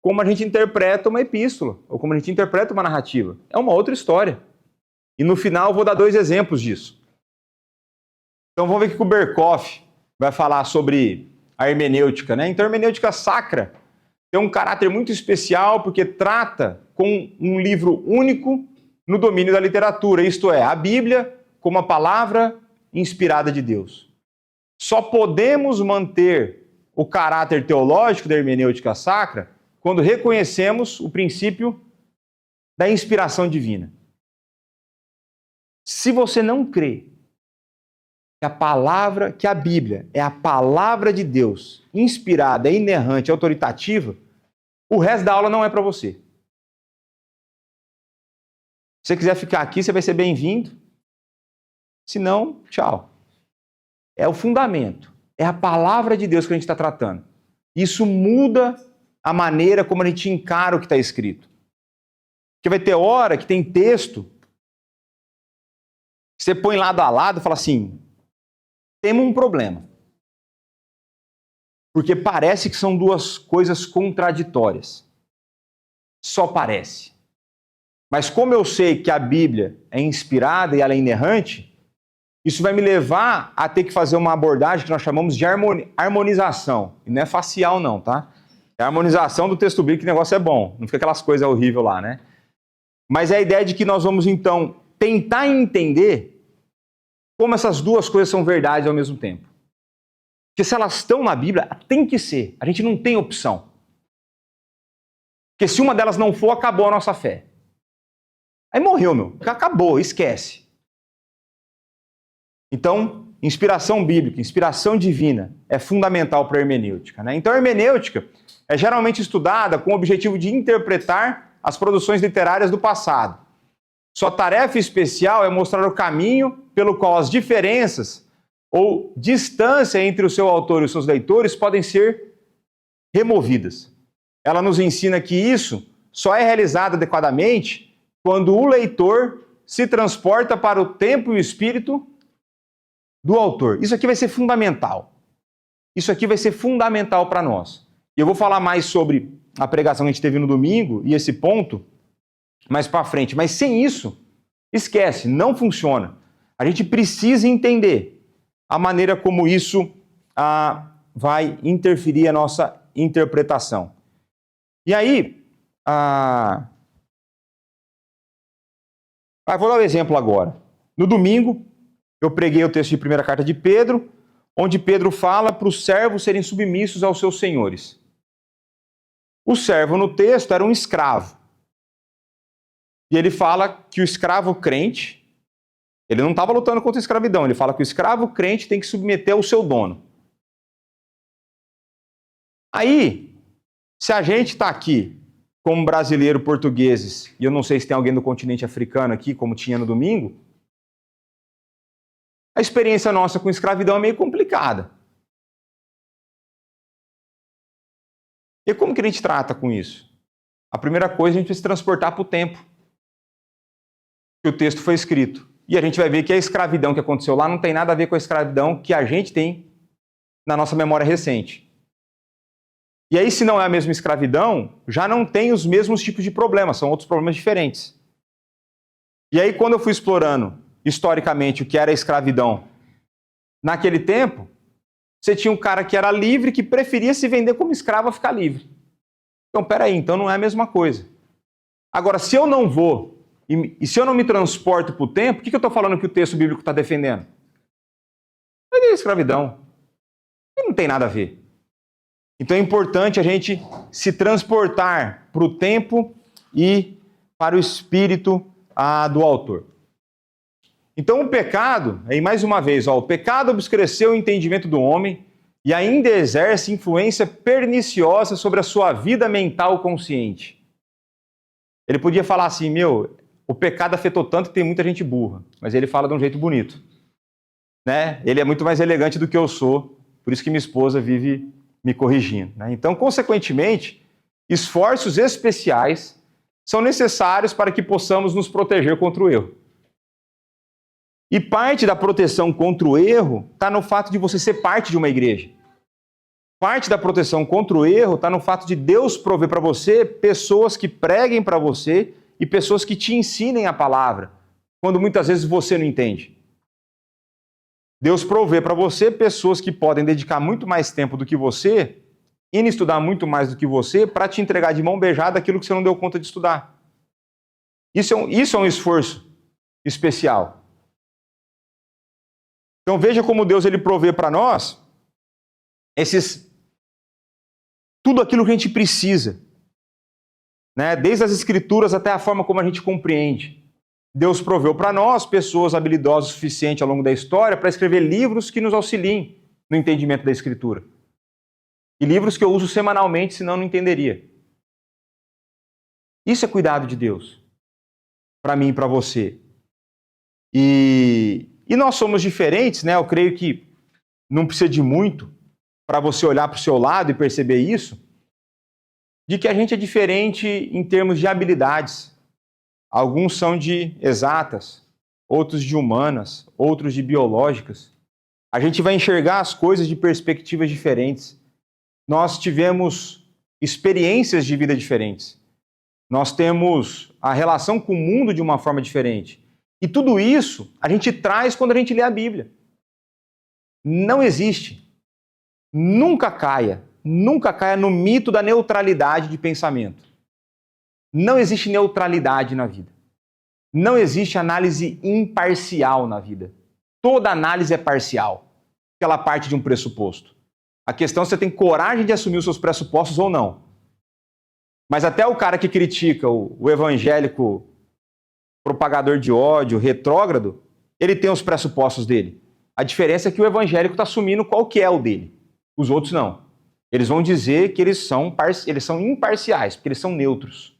como a gente interpreta uma epístola, ou como a gente interpreta uma narrativa. É uma outra história. E no final eu vou dar 2 exemplos disso. Então vamos ver o que o Berkhoff vai falar sobre a hermenêutica, né? Então a hermenêutica sacra tem um caráter muito especial porque trata com um livro único no domínio da literatura, isto é, a Bíblia como a palavra inspirada de Deus. Só podemos manter o caráter teológico da hermenêutica sacra quando reconhecemos o princípio da inspiração divina. Se você não crê que a Bíblia é a palavra de Deus, inspirada, inerrante, autoritativa, o resto da aula não é para você. Se você quiser ficar aqui, você vai ser bem-vindo. Se não, tchau. É o fundamento. É a palavra de Deus que a gente está tratando. Isso muda a maneira como a gente encara o que está escrito. Porque vai ter hora que tem texto que você põe lado a lado e fala assim, temos um problema. Porque parece que são 2 coisas contraditórias. Só parece. Mas como eu sei que a Bíblia é inspirada e ela é inerrante, isso vai me levar a ter que fazer uma abordagem que nós chamamos de harmonização. E não é facial não, tá? É a harmonização do texto bíblico, que o negócio é bom. Não fica aquelas coisas horríveis lá, né? Mas é a ideia de que nós vamos, então, tentar entender como essas 2 coisas são verdade ao mesmo tempo. Porque se elas estão na Bíblia, tem que ser. A gente não tem opção. Porque se uma delas não for, acabou a nossa fé. Aí morreu, meu. Acabou, esquece. Então, inspiração bíblica, inspiração divina é fundamental para a hermenêutica, né? Então, a hermenêutica é geralmente estudada com o objetivo de interpretar as produções literárias do passado. Sua tarefa especial é mostrar o caminho pelo qual as diferenças ou distância entre o seu autor e os seus leitores podem ser removidas. Ela nos ensina que isso só é realizado adequadamente quando o leitor se transporta para o tempo e o espírito do autor. Isso aqui vai ser fundamental. Isso aqui vai ser fundamental para nós. E eu vou falar mais sobre a pregação que a gente teve no domingo e esse ponto mais para frente. Mas sem isso, esquece, não funciona. A gente precisa entender a maneira como isso vai interferir a nossa interpretação. E aí, vou dar um exemplo agora. No domingo, eu preguei o texto de primeira carta de Pedro, onde Pedro fala para os servos serem submissos aos seus senhores. O servo no texto era um escravo. E ele fala que o escravo crente, ele não estava lutando contra a escravidão, ele fala que o escravo crente tem que submeter ao seu dono. Aí, se a gente está aqui como brasileiro, portugueses, e eu não sei se tem alguém do continente africano aqui, como tinha no domingo, a experiência nossa com escravidão é meio complicada. E como que a gente trata com isso? A primeira coisa, a gente precisa se transportar para o tempo que o texto foi escrito. E a gente vai ver que a escravidão que aconteceu lá não tem nada a ver com a escravidão que a gente tem na nossa memória recente. E aí, se não é a mesma escravidão, já não tem os mesmos tipos de problemas, são outros problemas diferentes. E aí, quando eu fui explorando historicamente o que era a escravidão naquele tempo, você tinha um cara que era livre, que preferia se vender como escravo a ficar livre. Então, peraí, então não é a mesma coisa. Agora, se eu não vou, e se eu não me transporto para o tempo, o que eu estou falando que o texto bíblico está defendendo? É escravidão. E não tem nada a ver. Então é importante a gente se transportar para o tempo e para o espírito do autor. Então o pecado, aí mais uma vez, o pecado obscureceu o entendimento do homem e ainda exerce influência perniciosa sobre a sua vida mental consciente. Ele podia falar assim, o pecado afetou tanto que tem muita gente burra, mas ele fala de um jeito bonito. Né? Ele é muito mais elegante do que eu sou, por isso que minha esposa vive me corrigindo. Né? Então, consequentemente, esforços especiais são necessários para que possamos nos proteger contra o erro. E parte da proteção contra o erro está no fato de você ser parte de uma igreja. Parte da proteção contra o erro está no fato de Deus prover para você pessoas que preguem para você e pessoas que te ensinem a palavra, quando muitas vezes você não entende. Deus provê para você pessoas que podem dedicar muito mais tempo do que você, e estudar muito mais do que você, para te entregar de mão beijada aquilo que você não deu conta de estudar. Isso é um esforço especial. Então veja como Deus ele provê para nós tudo aquilo que a gente precisa. Né? Desde as escrituras até a forma como a gente compreende. Deus proveu para nós pessoas habilidosas o suficiente ao longo da história para escrever livros que nos auxiliem no entendimento da Escritura. E livros que eu uso semanalmente, senão não entenderia. Isso é cuidado de Deus. Para mim e para você. E nós somos diferentes, né? Eu creio que não precisa de muito para você olhar para o seu lado e perceber isso, de que a gente é diferente em termos de habilidades. Alguns são de exatas, outros de humanas, outros de biológicas. A gente vai enxergar as coisas de perspectivas diferentes. Nós tivemos experiências de vida diferentes. Nós temos a relação com o mundo de uma forma diferente. E tudo isso a gente traz quando a gente lê a Bíblia. Não existe. Nunca caia no mito da neutralidade de pensamento. Não existe neutralidade na vida. Não existe análise imparcial na vida. Toda análise é parcial, porque ela parte de um pressuposto. A questão é se você tem coragem de assumir os seus pressupostos ou não. Mas até o cara que critica o evangélico propagador de ódio, retrógrado, ele tem os pressupostos dele. A diferença é que o evangélico está assumindo qual que é o dele. Os outros não. Eles vão dizer que eles são imparciais, porque eles são neutros.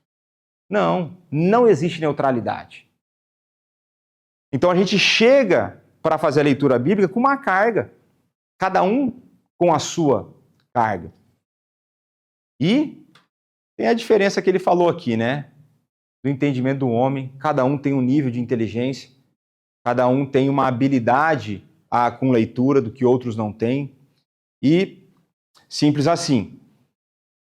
Não existe neutralidade. Então a gente chega para fazer a leitura bíblica com uma carga, cada um com a sua carga. E tem a diferença que ele falou aqui, né? Do entendimento do homem, cada um tem um nível de inteligência, cada um tem uma habilidade com leitura do que outros não têm, e simples assim.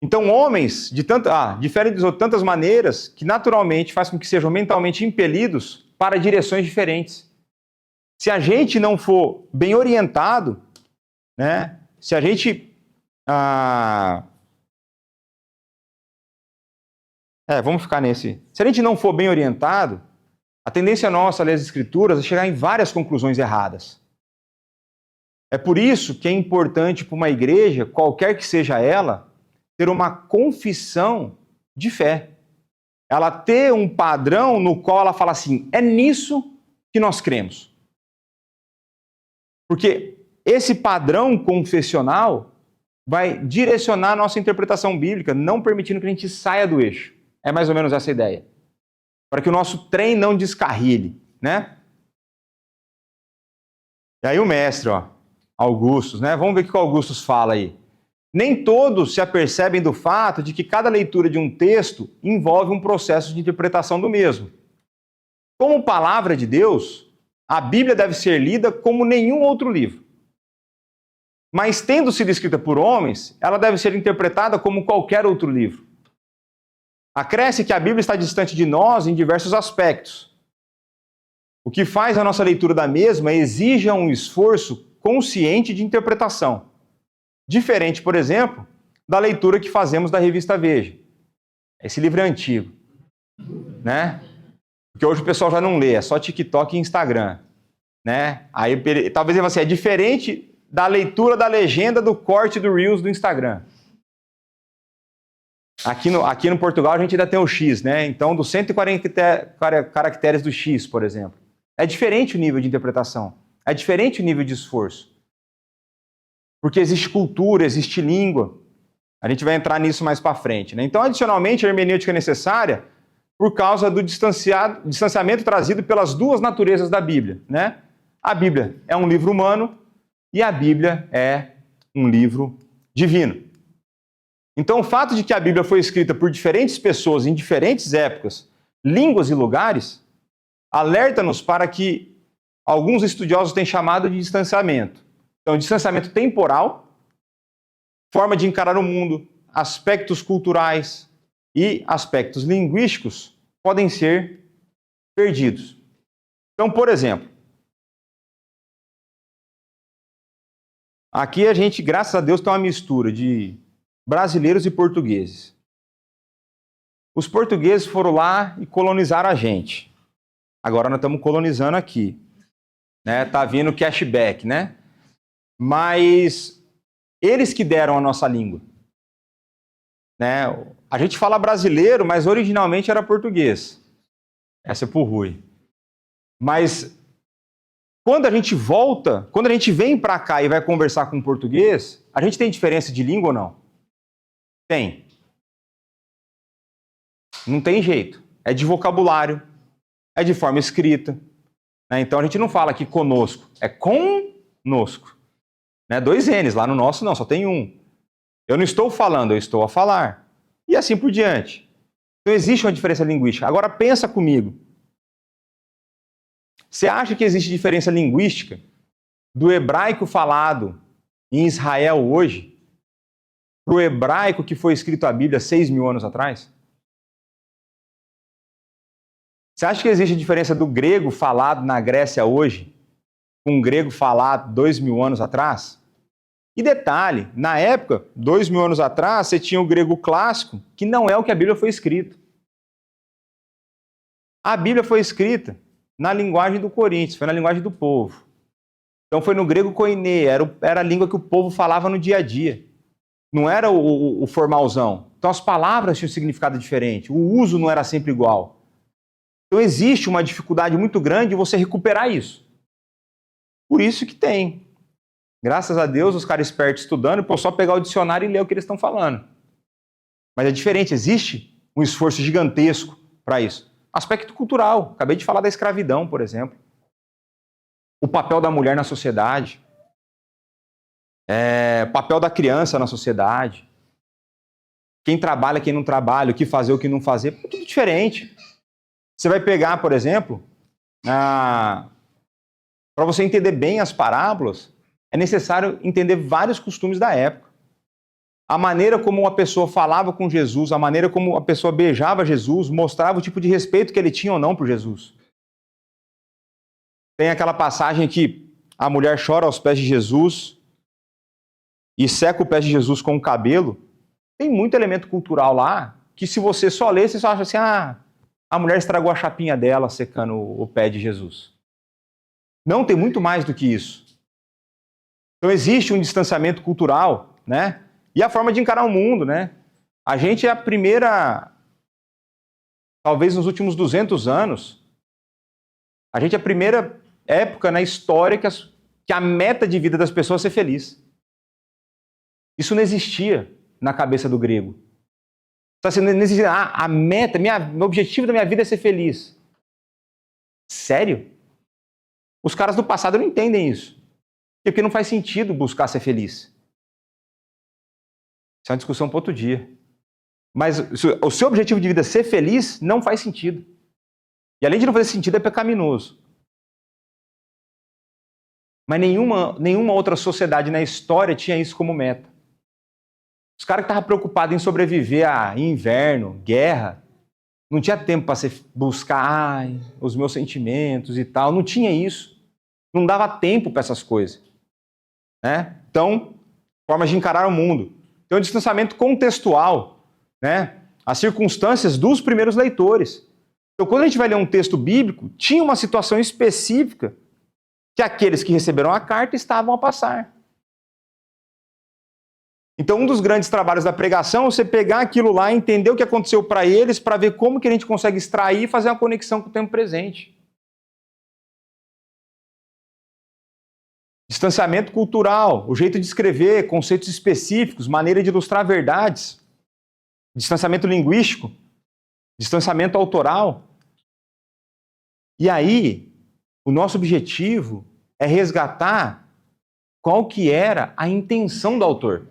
Então, homens diferem de tantas maneiras que naturalmente faz com que sejam mentalmente impelidos para direções diferentes. Se a gente não for bem orientado, né? Se a gente vamos ficar nesse. Se a gente não for bem orientado, A tendência nossa a ler as Escrituras é chegar em várias conclusões erradas. É por isso que é importante para uma igreja, qualquer que seja ela, ter uma confissão de fé. Ela ter um padrão no qual ela fala assim, é nisso que nós cremos. Porque esse padrão confessional vai direcionar a nossa interpretação bíblica, não permitindo que a gente saia do eixo. É mais ou menos essa a ideia. Para que o nosso trem não descarrile, né? E aí o mestre, Augustus, né? Vamos ver o que o Augustus fala aí. Nem todos se apercebem do fato de que cada leitura de um texto envolve um processo de interpretação do mesmo. Como palavra de Deus, a Bíblia deve ser lida como nenhum outro livro. Mas, tendo sido escrita por homens, ela deve ser interpretada como qualquer outro livro. Acresce que a Bíblia está distante de nós em diversos aspectos. O que faz a nossa leitura da mesma exija um esforço consciente de interpretação. Diferente, por exemplo, da leitura que fazemos da revista Veja. Esse livro é antigo, né? Porque hoje o pessoal já não lê, é só TikTok e Instagram, né? Aí talvez ele fale assim, é diferente da leitura da legenda do corte do Reels do Instagram. Aqui no Portugal a gente ainda tem o X, né? Então, dos 140 caracteres do X, por exemplo. É diferente o nível de interpretação. É diferente o nível de esforço. Porque existe cultura, existe língua. A gente vai entrar nisso mais para frente, né? Então, adicionalmente, a hermenêutica é necessária por causa do distanciamento trazido pelas duas naturezas da Bíblia, né? A Bíblia é um livro humano e a Bíblia é um livro divino. Então, o fato de que a Bíblia foi escrita por diferentes pessoas em diferentes épocas, línguas e lugares, alerta-nos para que alguns estudiosos têm chamado de distanciamento. Então, distanciamento temporal, forma de encarar o mundo, aspectos culturais e aspectos linguísticos podem ser perdidos. Então, por exemplo, aqui a gente, graças a Deus, tem uma mistura de brasileiros e portugueses. Os portugueses foram lá e colonizaram a gente. Agora nós estamos colonizando aqui. Né? Tá vindo cashback, né? Mas eles que deram a nossa língua. Né? A gente fala brasileiro, mas originalmente era português. Essa é por Rui. Mas quando a gente volta, quando a gente vem para cá e vai conversar com português, a gente tem diferença de língua ou não? Tem. Não tem jeito. É de vocabulário, é de forma escrita. Né? Então a gente não fala aqui conosco, é conosco. Né? 2 N's, lá no nosso não, só tem um. Eu não estou falando, eu estou a falar. E assim por diante. Então existe uma diferença linguística. Agora pensa comigo. Você acha que existe diferença linguística do hebraico falado em Israel hoje para o hebraico que foi escrito a Bíblia 6.000 anos atrás? Você acha que existe diferença do grego falado na Grécia hoje com o grego falado 2.000 anos atrás? E detalhe, na época, 2.000 anos atrás, você tinha o grego clássico, que não é o que a Bíblia foi escrita. A Bíblia foi escrita na linguagem do Coríntios, foi na linguagem do povo. Então foi no grego koiné, era a língua que o povo falava no dia a dia. Não era o formalzão. Então as palavras tinham um significado diferente, o uso não era sempre igual. Então existe uma dificuldade muito grande de você recuperar isso. Por isso que tem. Graças a Deus, os caras espertos estudando, pô, só pegar o dicionário e ler o que eles estão falando. Mas é diferente, existe um esforço gigantesco para isso. Aspecto cultural, acabei de falar da escravidão, por exemplo. O papel da mulher na sociedade. O papel da criança na sociedade. Quem trabalha, quem não trabalha, o que fazer, o que não fazer, é tudo diferente. Você vai pegar, por exemplo, para você entender bem as parábolas, é necessário entender vários costumes da época. A maneira como uma pessoa falava com Jesus, a maneira como a pessoa beijava Jesus, mostrava o tipo de respeito que ele tinha ou não por Jesus. Tem aquela passagem que a mulher chora aos pés de Jesus e seca o pé de Jesus com o cabelo. Tem muito elemento cultural lá que se você só ler, você só acha assim, A mulher estragou a chapinha dela secando o pé de Jesus. Não, tem muito mais do que isso. Então existe um distanciamento cultural, né? E a forma de encarar o mundo, né? A gente é a primeira, talvez nos últimos 200 anos, a gente é a primeira época na história que a meta de vida das pessoas é ser feliz. Isso não existia na cabeça do grego. Então, assim, não existia, a meta, o objetivo da minha vida é ser feliz. Sério? Os caras do passado não entendem isso. Porque não faz sentido buscar ser feliz. Isso é uma discussão para outro dia. Mas o seu objetivo de vida ser feliz não faz sentido. E além de não fazer sentido, é pecaminoso. Mas nenhuma outra sociedade na história tinha isso como meta. Os caras que estavam preocupados em sobreviver a inverno, guerra, não tinha tempo para buscar os meus sentimentos e tal. Não tinha isso. Não dava tempo para essas coisas. Né? Então, formas de encarar o mundo. Tem um distanciamento contextual, né? As circunstâncias dos primeiros leitores. Então, quando a gente vai ler um texto bíblico, tinha uma situação específica que aqueles que receberam a carta estavam a passar. Então, um dos grandes trabalhos da pregação é você pegar aquilo lá, entender o que aconteceu para eles, para ver como que a gente consegue extrair e fazer uma conexão com o tempo presente. Distanciamento cultural, o jeito de escrever, conceitos específicos, maneira de ilustrar verdades. Distanciamento linguístico, distanciamento autoral. E aí, o nosso objetivo é resgatar qual que era a intenção do autor.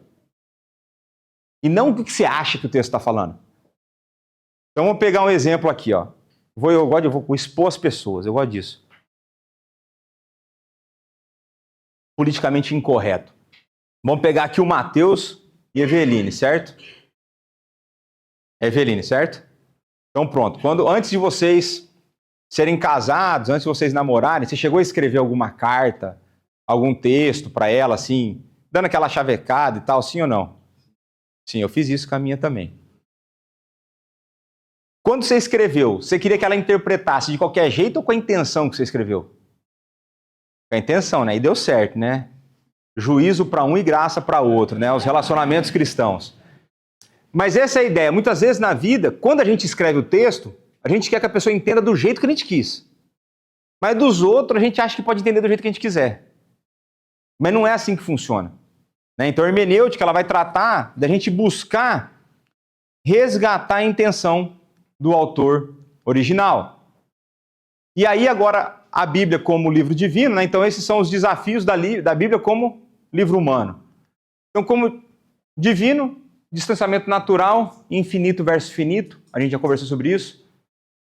E não o que você acha que o texto está falando. Então, vou pegar um exemplo aqui. Ó. Eu vou expor as pessoas, eu gosto disso. Politicamente incorreto. Vamos pegar aqui o Mateus e Eveline, certo? Eveline, certo? Então pronto. Antes de vocês serem casados, antes de vocês namorarem, você chegou a escrever alguma carta, algum texto para ela, assim, dando aquela chavecada e tal, sim ou não? Sim, eu fiz isso com a minha também. Quando você escreveu, você queria que ela interpretasse de qualquer jeito ou com a intenção que você escreveu? Com a intenção, né? E deu certo, né? Juízo para um e graça para outro, né? Os relacionamentos cristãos. Mas essa é a ideia. Muitas vezes na vida, quando a gente escreve o texto, a gente quer que a pessoa entenda do jeito que a gente quis. Mas dos outros, a gente acha que pode entender do jeito que a gente quiser. Mas não é assim que funciona. Né? Então, a hermenêutica ela vai tratar da gente buscar resgatar a intenção do autor original. E aí, agora, a Bíblia como livro divino, né? Então esses são os desafios da Bíblia como livro humano. Então, como divino, distanciamento natural, infinito versus finito, a gente já conversou sobre isso.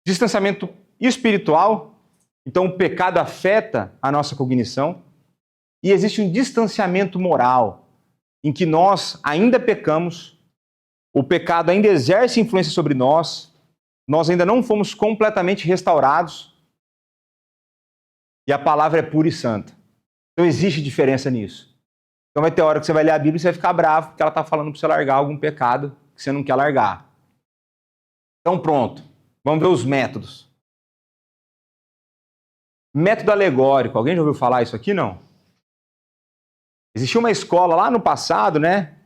Distanciamento espiritual, então o pecado afeta a nossa cognição. E existe um distanciamento moral, em que nós ainda pecamos, o pecado ainda exerce influência sobre nós ainda não fomos completamente restaurados, e a palavra é pura e santa. Então existe diferença nisso. Então vai ter hora que você vai ler a Bíblia e você vai ficar bravo porque ela está falando para você largar algum pecado que você não quer largar. Então pronto, vamos ver os métodos. Método alegórico, alguém já ouviu falar isso aqui? Não? Existia uma escola lá no passado, né,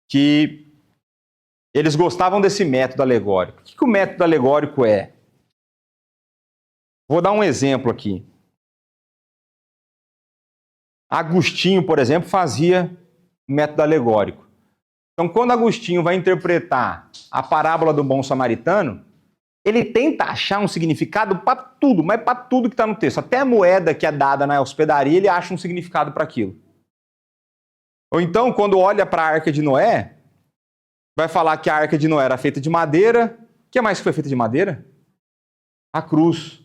que eles gostavam desse método alegórico. O que o método alegórico é? Vou dar um exemplo aqui. Agostinho, por exemplo, fazia método alegórico. Então, quando Agostinho vai interpretar a parábola do bom samaritano, ele tenta achar um significado para tudo, mas para tudo que está no texto. Até a moeda que é dada na hospedaria, ele acha um significado para aquilo. Ou então, quando olha para a Arca de Noé, vai falar que a Arca de Noé era feita de madeira. O que mais que foi feita de madeira? A cruz.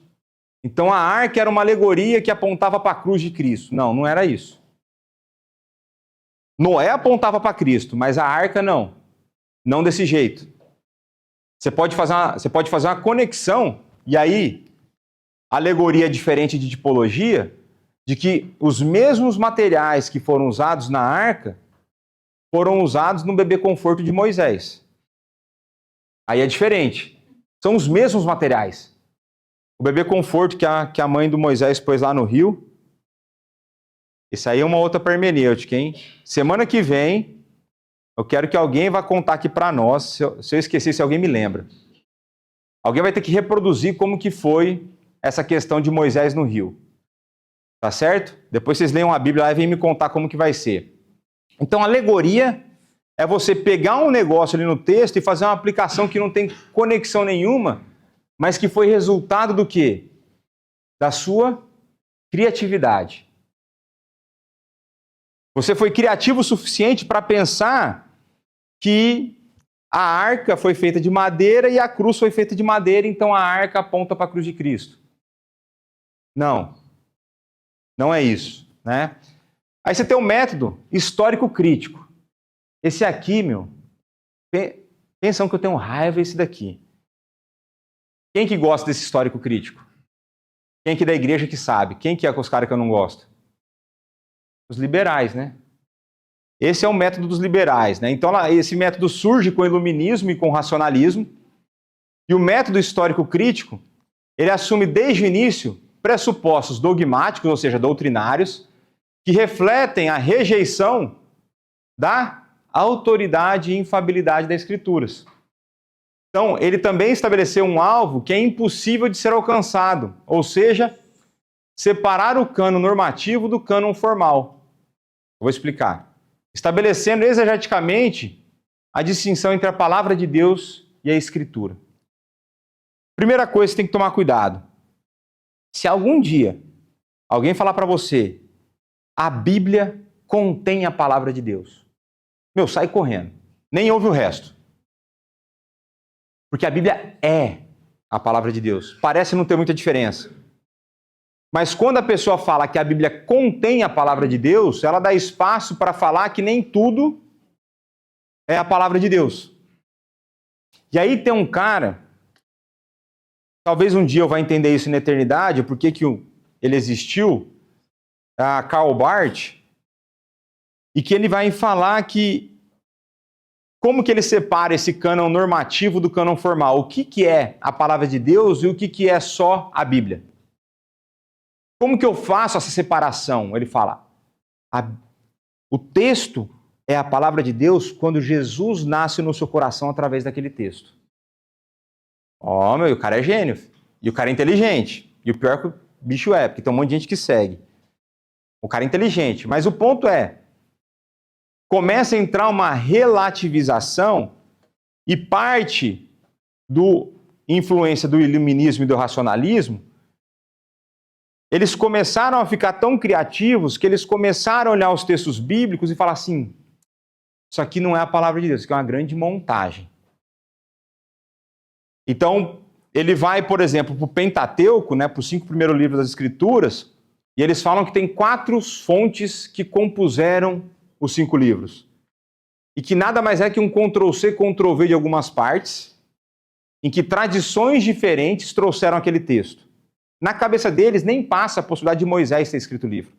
Então a arca era uma alegoria que apontava para a cruz de Cristo. Não, não era isso. Noé apontava para Cristo, mas a arca não. Não desse jeito. Você pode fazer uma conexão, e aí, alegoria diferente de tipologia, de que os mesmos materiais que foram usados na arca foram usados no bebê conforto de Moisés. Aí é diferente. São os mesmos materiais. O bebê conforto que a mãe do Moisés pôs lá no rio. Isso aí é uma outra hermenêutica, hein? Semana que vem, eu quero que alguém vá contar aqui para nós. Se eu esquecer, se alguém me lembra. Alguém vai ter que reproduzir como que foi essa questão de Moisés no rio. Tá certo? Depois vocês leiam a Bíblia lá e vêm me contar como que vai ser. Então, alegoria é você pegar um negócio ali no texto e fazer uma aplicação que não tem conexão nenhuma, mas que foi resultado do quê? Da sua criatividade. Você foi criativo o suficiente para pensar que a arca foi feita de madeira e a cruz foi feita de madeira, então a arca aponta para a cruz de Cristo. Não. Não é isso, né? Aí você tem o método histórico crítico. Esse aqui, pensam que eu tenho raiva desse daqui. Quem que gosta desse histórico crítico? Quem que da igreja que sabe? Quem que é com os caras que eu não gosto? Os liberais, né? Esse é o método dos liberais, né? Então, esse método surge com o iluminismo e com o racionalismo. E o método histórico crítico, ele assume desde o início pressupostos dogmáticos, ou seja, doutrinários, que refletem a rejeição da autoridade e infabilidade das Escrituras. Então, ele também estabeleceu um alvo que é impossível de ser alcançado, ou seja, separar o cânon normativo do cânon formal. Vou explicar. Estabelecendo exegeticamente a distinção entre a palavra de Deus e a Escritura. Primeira coisa, você tem que tomar cuidado. Se algum dia alguém falar para você, a Bíblia contém a palavra de Deus, sai correndo. Nem ouve o resto. Porque a Bíblia é a palavra de Deus. Parece não ter muita diferença. Mas quando a pessoa fala que a Bíblia contém a palavra de Deus, ela dá espaço para falar que nem tudo é a palavra de Deus. E aí tem um cara, talvez um dia eu vá entender isso na eternidade, por que ele existiu, a Karl Barth, e que ele vai falar que como que ele separa esse cânon normativo do cânon formal? O que é a palavra de Deus e o que é só a Bíblia? Como que eu faço essa separação? Ele fala, o texto é a palavra de Deus quando Jesus nasce no seu coração através daquele texto. O cara é gênio. E o cara é inteligente. E o pior é que o bicho é, porque tem um monte de gente que segue. O cara é inteligente. Mas o ponto é, começa a entrar uma relativização e parte do influência do iluminismo e do racionalismo, eles começaram a ficar tão criativos que eles começaram a olhar os textos bíblicos e falar assim, isso aqui não é a palavra de Deus, isso aqui é uma grande montagem. Então, ele vai, por exemplo, para o Pentateuco, né, para os 5 primeiros livros das Escrituras, e eles falam que tem 4 fontes que compuseram os 5 livros. E que nada mais é que um Ctrl-C, Ctrl-V de algumas partes, em que tradições diferentes trouxeram aquele texto. Na cabeça deles nem passa a possibilidade de Moisés ter escrito o livro.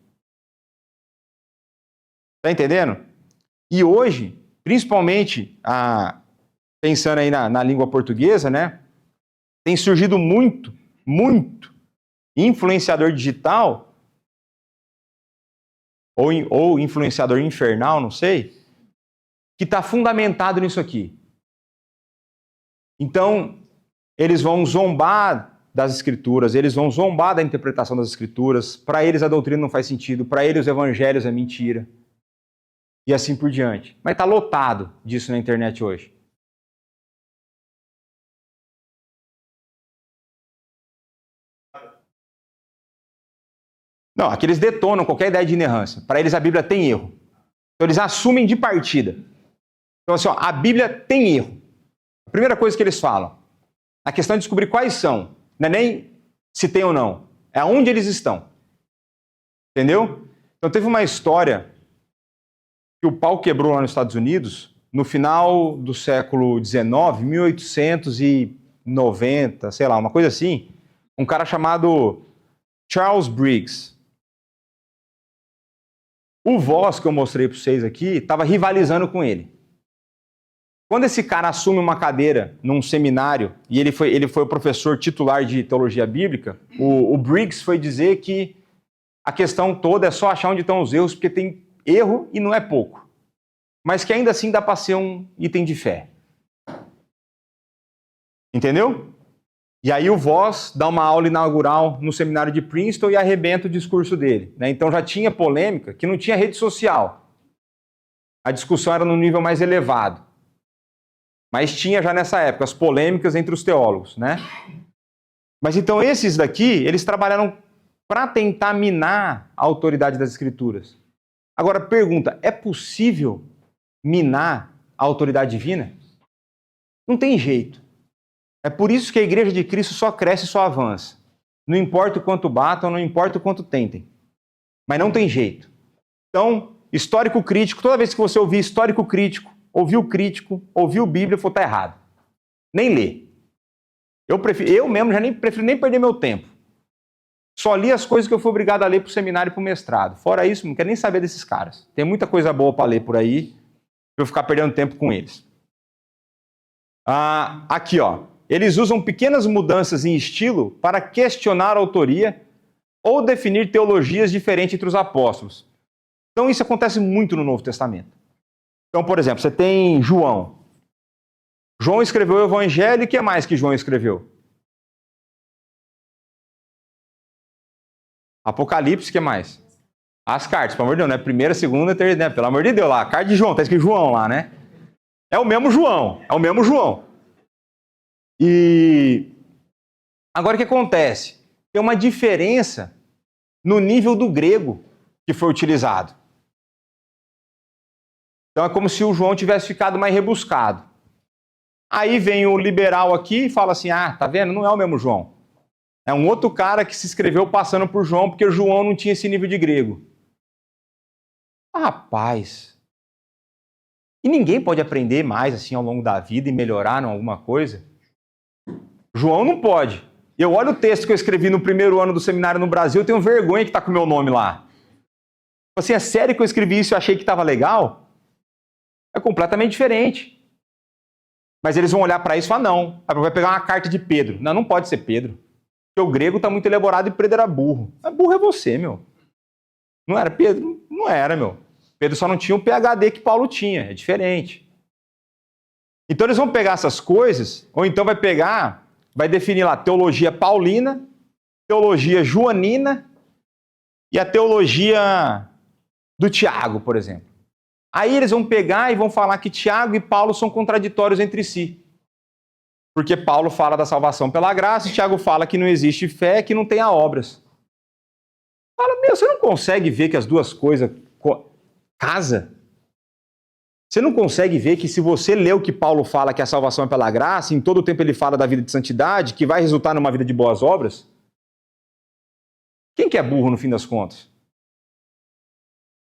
Está entendendo? E hoje, principalmente, pensando aí na língua portuguesa, né, tem surgido muito influenciador digital, ou influenciador infernal, não sei, que está fundamentado nisso aqui. Então, eles vão zombar das Escrituras, eles vão zombar da interpretação das Escrituras, para eles a doutrina não faz sentido, para eles os evangelhos é mentira, e assim por diante. Mas está lotado disso na internet hoje. Não, aqui eles detonam qualquer ideia de inerrância. Para eles a Bíblia tem erro. Então eles assumem de partida. Então assim, a Bíblia tem erro. A primeira coisa que eles falam, a questão é descobrir quais são. Não é nem se tem ou não, é aonde eles estão. Entendeu? Então teve uma história que o pau quebrou lá nos Estados Unidos, no final do século XIX, 1890, sei lá, uma coisa assim, um cara chamado Charles Briggs. O Voss que eu mostrei para vocês aqui estava rivalizando com ele. Quando esse cara assume uma cadeira num seminário, e ele foi o professor titular de teologia bíblica, o Briggs foi dizer que a questão toda é só achar onde estão os erros, porque tem erro e não é pouco. Mas que ainda assim dá para ser um item de fé. Entendeu? E aí o Voss dá uma aula inaugural no seminário de Princeton e arrebenta o discurso dele. Né? Então já tinha polêmica, que não tinha rede social. A discussão era num nível mais elevado. Mas tinha já nessa época as polêmicas entre os teólogos, né? Mas então esses daqui, eles trabalharam para tentar minar a autoridade das Escrituras. Agora, pergunta, é possível minar a autoridade divina? Não tem jeito. É por isso que a Igreja de Cristo só cresce e só avança. Não importa o quanto batam, não importa o quanto tentem. Mas não tem jeito. Então, histórico crítico, toda vez que você ouvir histórico crítico, ouviu Bíblia, for tá errado. Nem lê. Eu mesmo já nem prefiro nem perder meu tempo. Só li as coisas que eu fui obrigado a ler para o seminário e para o mestrado. Fora isso, não quero nem saber desses caras. Tem muita coisa boa para ler por aí, para eu ficar perdendo tempo com eles. Aqui, ó. Eles usam pequenas mudanças em estilo para questionar a autoria ou definir teologias diferentes entre os apóstolos. Então isso acontece muito no Novo Testamento. Então, por exemplo, você tem João. João escreveu o Evangelho e o que mais que João escreveu? Apocalipse, o que mais? As cartas, pelo amor de Deus, né? Primeira, segunda, terceira, né? Pelo amor de Deus, lá, a carta de João, tá escrito João lá, né? É o mesmo João. E agora o que acontece? Tem uma diferença no nível do grego que foi utilizado. Então é como se o João tivesse ficado mais rebuscado. Aí vem o liberal aqui e fala assim, tá vendo? Não é o mesmo João. É um outro cara que se escreveu passando por João, porque o João não tinha esse nível de grego. Rapaz. E ninguém pode aprender mais assim ao longo da vida e melhorar em alguma coisa? João não pode. Eu olho o texto que eu escrevi no primeiro ano do seminário no Brasil, eu tenho vergonha que está com o meu nome lá. Assim, é sério que eu escrevi isso e achei que estava legal? É completamente diferente. Mas eles vão olhar para isso e falar, não. Vai pegar uma carta de Pedro. Não, não pode ser Pedro. Porque o grego está muito elaborado e Pedro era burro. Mas burro é você, meu. Não era Pedro? Não era, meu. Pedro só não tinha o PhD que Paulo tinha. É diferente. Então eles vão pegar essas coisas, ou então vai definir lá teologia paulina, teologia joanina e a teologia do Tiago, por exemplo. Aí eles vão pegar e vão falar que Tiago e Paulo são contraditórios entre si. Porque Paulo fala da salvação pela graça e Tiago fala que não existe fé, que não tenha obras. Fala, você não consegue ver que as duas coisas casam? Você não consegue ver que se você lê o que Paulo fala que a salvação é pela graça, em todo o tempo ele fala da vida de santidade, que vai resultar numa vida de boas obras? Quem que é burro no fim das contas?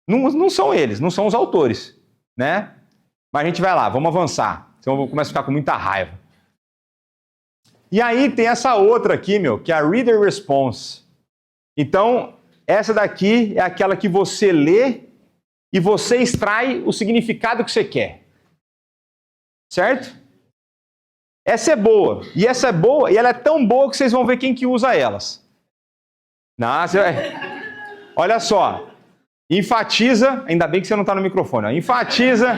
Não são eles, não são os autores, né? Mas a gente vai lá, vamos avançar, senão eu começo a ficar com muita raiva. E aí tem essa outra aqui, que é a Reader Response. Então, essa daqui é aquela que você lê e você extrai o significado que você quer. Certo? Essa é boa. E essa é boa, e ela é tão boa que vocês vão ver quem que usa elas. Olha só. Enfatiza, ainda bem que você não está no microfone, enfatiza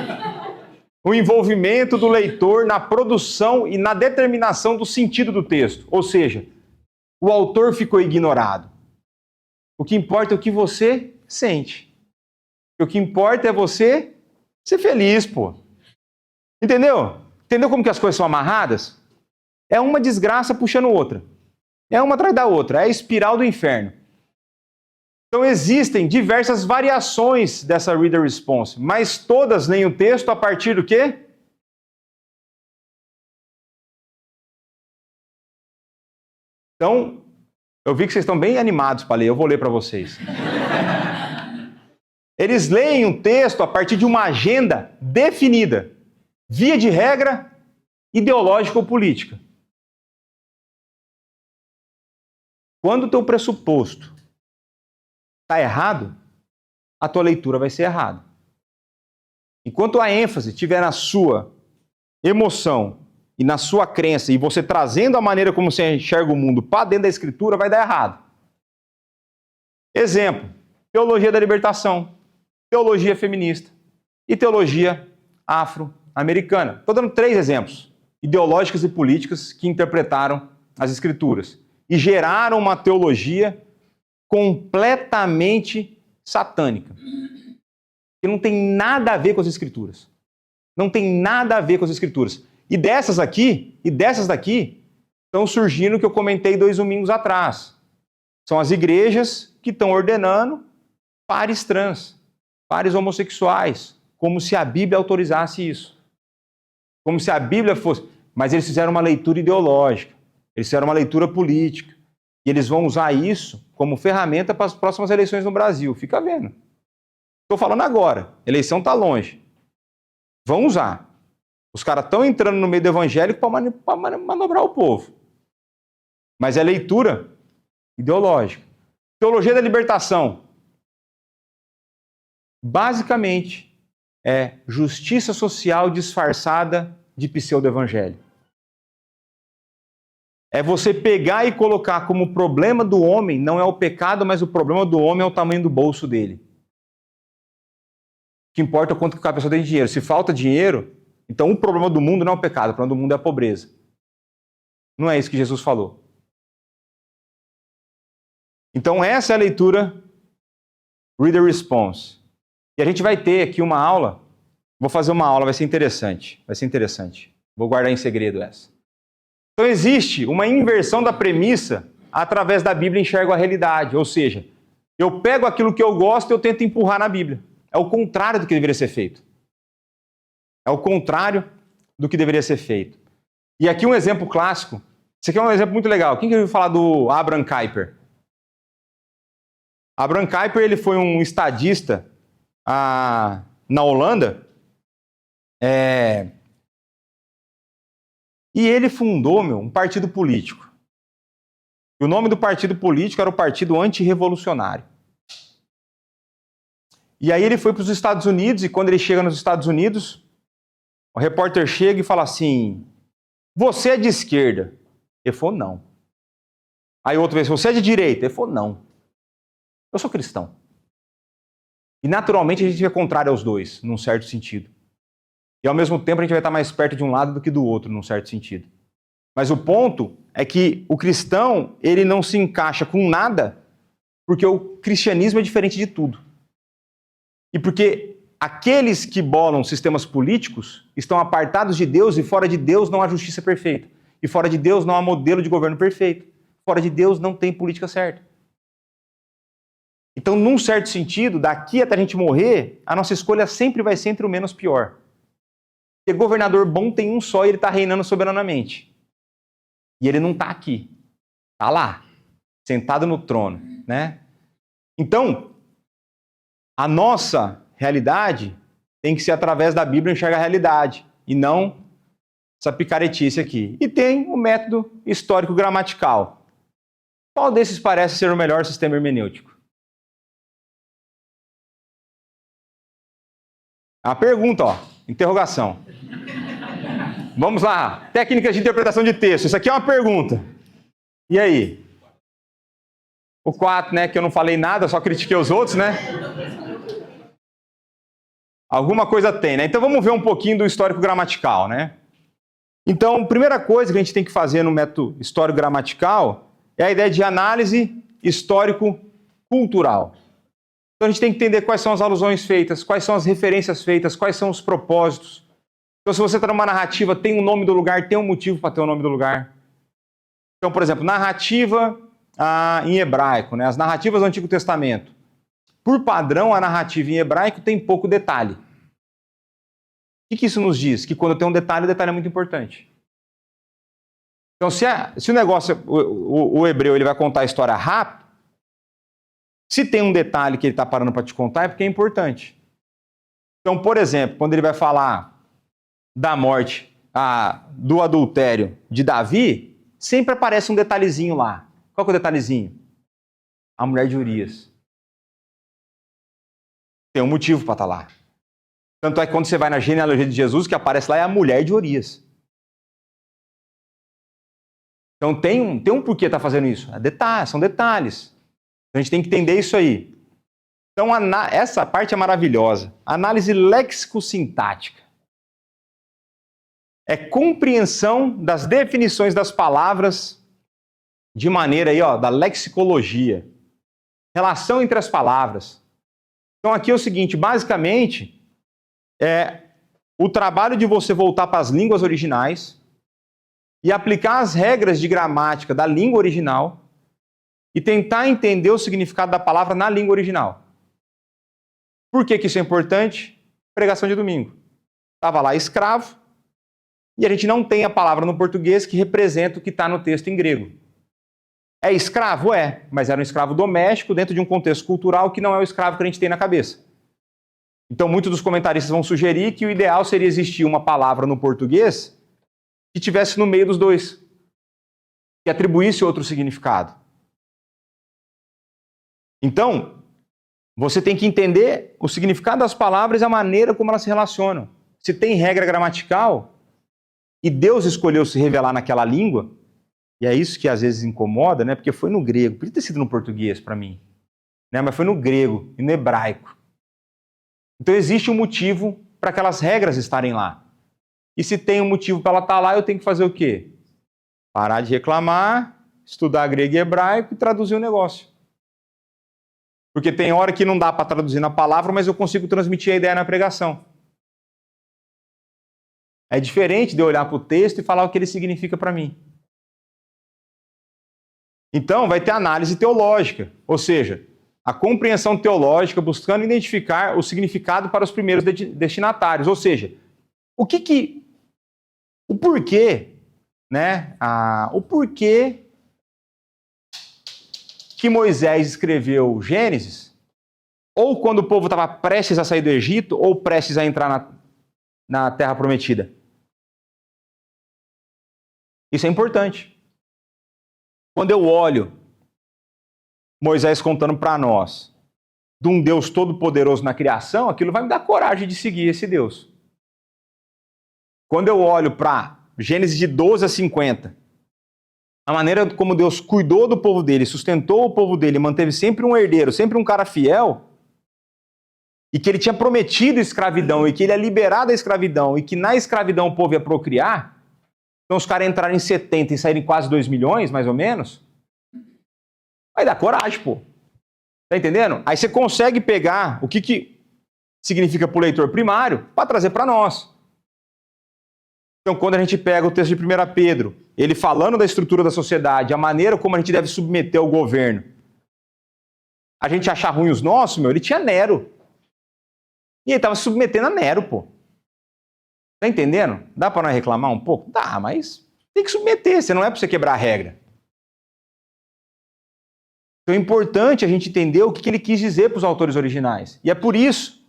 o envolvimento do leitor na produção e na determinação do sentido do texto. Ou seja, o autor ficou ignorado. O que importa é o que você sente. O que importa é você ser feliz, pô. Entendeu? Entendeu como que as coisas são amarradas? É uma desgraça puxando outra. É uma atrás da outra. É a espiral do inferno. Então existem diversas variações dessa Reader Response, mas todas leem o texto a partir do quê? Então, eu vi que vocês estão bem animados para ler, eu vou ler para vocês. Eles leem um texto a partir de uma agenda definida, via de regra, ideológica ou política. Quando o teu pressuposto está errado, a tua leitura vai ser errada. Enquanto a ênfase estiver na sua emoção e na sua crença, e você trazendo a maneira como você enxerga o mundo para dentro da Escritura, vai dar errado. Exemplo, teologia da libertação, teologia feminista e teologia afro-americana. Estou dando 3 exemplos ideológicos e políticos que interpretaram as Escrituras e geraram uma teologia completamente satânica, que não tem nada a ver com as Escrituras. Não tem nada a ver com as Escrituras. E dessas daqui estão surgindo o que eu comentei 2 domingos atrás. São as igrejas que estão ordenando pares trans, pares homossexuais, como se a Bíblia autorizasse isso. Como se a Bíblia fosse... Mas eles fizeram uma leitura ideológica, eles fizeram uma leitura política, e eles vão usar isso como ferramenta para as próximas eleições no Brasil. Fica vendo. Estou falando agora, a eleição está longe. Vão usar. Os caras estão entrando no meio do evangélico para manobrar o povo. Mas é leitura ideológica. Teologia da libertação. Basicamente, é justiça social disfarçada de pseudo-evangelho. É você pegar e colocar como problema do homem, não é o pecado, mas o problema do homem é o tamanho do bolso dele. O que importa é o quanto que a pessoa tem dinheiro. Se falta dinheiro, então o problema do mundo não é o pecado, o problema do mundo é a pobreza. Não é isso que Jesus falou. Então essa é a leitura Reader Response. E a gente vai ter aqui uma aula, vou fazer uma aula, vai ser interessante. Vou guardar em segredo essa. Então existe uma inversão da premissa através da Bíblia enxergo a realidade. Ou seja, eu pego aquilo que eu gosto e eu tento empurrar na Bíblia. É o contrário do que deveria ser feito. É o contrário do que deveria ser feito. E aqui um exemplo clássico. Esse aqui é um exemplo muito legal. Quem que ouviu falar do Abraham Kuyper? Abraham Kuyper, ele foi um estadista na Holanda. E ele fundou, um partido político. E o nome do partido político era o Partido Antirrevolucionário. E aí ele foi para os Estados Unidos, e quando ele chega nos Estados Unidos, o repórter chega e fala assim, você é de esquerda? Ele falou, não. Aí outra vez, você é de direita? Ele falou, não. Eu sou cristão. E naturalmente a gente é contrário aos dois, num certo sentido. E ao mesmo tempo a gente vai estar mais perto de um lado do que do outro, num certo sentido. Mas o ponto é que o cristão, ele não se encaixa com nada, porque o cristianismo é diferente de tudo. E porque aqueles que bolam sistemas políticos estão apartados de Deus, e fora de Deus não há justiça perfeita. E fora de Deus não há modelo de governo perfeito. Fora de Deus não tem política certa. Então, num certo sentido, daqui até a gente morrer, a nossa escolha sempre vai ser entre o menos pior. Porque governador bom tem um só e ele está reinando soberanamente. E ele não está aqui. Está lá, sentado no trono, né? Então, a nossa realidade tem que ser através da Bíblia enxergar a realidade, e não essa picaretice aqui. E tem o método histórico-gramatical. Qual desses parece ser o melhor sistema hermenêutico? A pergunta, interrogação. Vamos lá, técnicas de interpretação de texto. Isso aqui é uma pergunta. E aí? O 4, né, que eu não falei nada, só critiquei os outros, né? Alguma coisa tem, né? Então vamos ver um pouquinho do histórico gramatical, né? Então, primeira coisa que a gente tem que fazer no método histórico gramatical é a ideia de análise histórico-cultural. Então a gente tem que entender quais são as alusões feitas, quais são as referências feitas, quais são os propósitos. Então se você está numa narrativa, tem um nome do lugar, tem um motivo para ter o nome do lugar. Então, por exemplo, narrativa em hebraico, né? As narrativas do Antigo Testamento. Por padrão, a narrativa em hebraico tem pouco detalhe. O que isso nos diz? Que quando tem um detalhe, o detalhe é muito importante. Então, se o negócio, o hebreu, ele vai contar a história rápido, se tem um detalhe que ele está parando para te contar, é porque é importante. Então, por exemplo, quando ele vai falar da morte, do adultério de Davi, sempre aparece um detalhezinho lá. Qual que é o detalhezinho? A mulher de Urias. Tem um motivo para estar lá. Tanto é que quando você vai na genealogia de Jesus, que aparece lá é a mulher de Urias. Então tem um porquê tá fazendo isso. São detalhes. A gente tem que entender isso aí. Então essa parte é maravilhosa. Análise léxico-sintática. É compreensão das definições das palavras de maneira aí, da lexicologia. Relação entre as palavras. Então aqui é o seguinte, basicamente, o trabalho de você voltar para as línguas originais e aplicar as regras de gramática da língua original e tentar entender o significado da palavra na língua original. Por que isso é importante? Pregação de domingo. Estava lá escravo e a gente não tem a palavra no português que representa o que está no texto em grego. É escravo? É, mas era um escravo doméstico dentro de um contexto cultural que não é o escravo que a gente tem na cabeça. Então, muitos dos comentaristas vão sugerir que o ideal seria existir uma palavra no português que tivesse no meio dos dois, que atribuísse outro significado. Então, você tem que entender o significado das palavras e a maneira como elas se relacionam. Se tem regra gramatical e Deus escolheu se revelar naquela língua, e é isso que às vezes incomoda, né? Porque foi no grego, podia ter sido no português para mim, né? Mas foi no grego e no hebraico. Então existe um motivo para aquelas regras estarem lá. E se tem um motivo para ela estar lá, eu tenho que fazer o quê? Parar de reclamar, estudar grego e hebraico e traduzir o negócio. Porque tem hora que não dá para traduzir na palavra, mas eu consigo transmitir a ideia na pregação. É diferente de eu olhar para o texto e falar o que ele significa para mim. Então, vai ter análise teológica, ou seja, a compreensão teológica buscando identificar o significado para os primeiros destinatários, ou seja, o porquê, né? O porquê que Moisés escreveu Gênesis, ou quando o povo estava prestes a sair do Egito, ou prestes a entrar na Terra Prometida. Isso é importante. Quando eu olho Moisés contando para nós de um Deus todo-poderoso na criação, aquilo vai me dar coragem de seguir esse Deus. Quando eu olho para Gênesis de 12 a 50, a maneira como Deus cuidou do povo dele, sustentou o povo dele, manteve sempre um herdeiro, sempre um cara fiel, e que ele tinha prometido escravidão, e que ele ia liberar da escravidão, e que na escravidão o povo ia procriar, então os caras entrarem em 70 e saírem quase 2 milhões, mais ou menos, vai dar coragem, pô. Tá entendendo? Aí você consegue pegar o que significa para o leitor primário para trazer para nós. Então, quando a gente pega o texto de 1 Pedro, ele falando da estrutura da sociedade, a maneira como a gente deve submeter o governo, a gente achar ruim os nossos, ele tinha Nero. E ele estava submetendo a Nero, pô. Tá entendendo? Dá para nós reclamar um pouco? Dá, mas tem que submeter, você não é para você quebrar a regra. Então é importante a gente entender o que ele quis dizer para os autores originais. E é por isso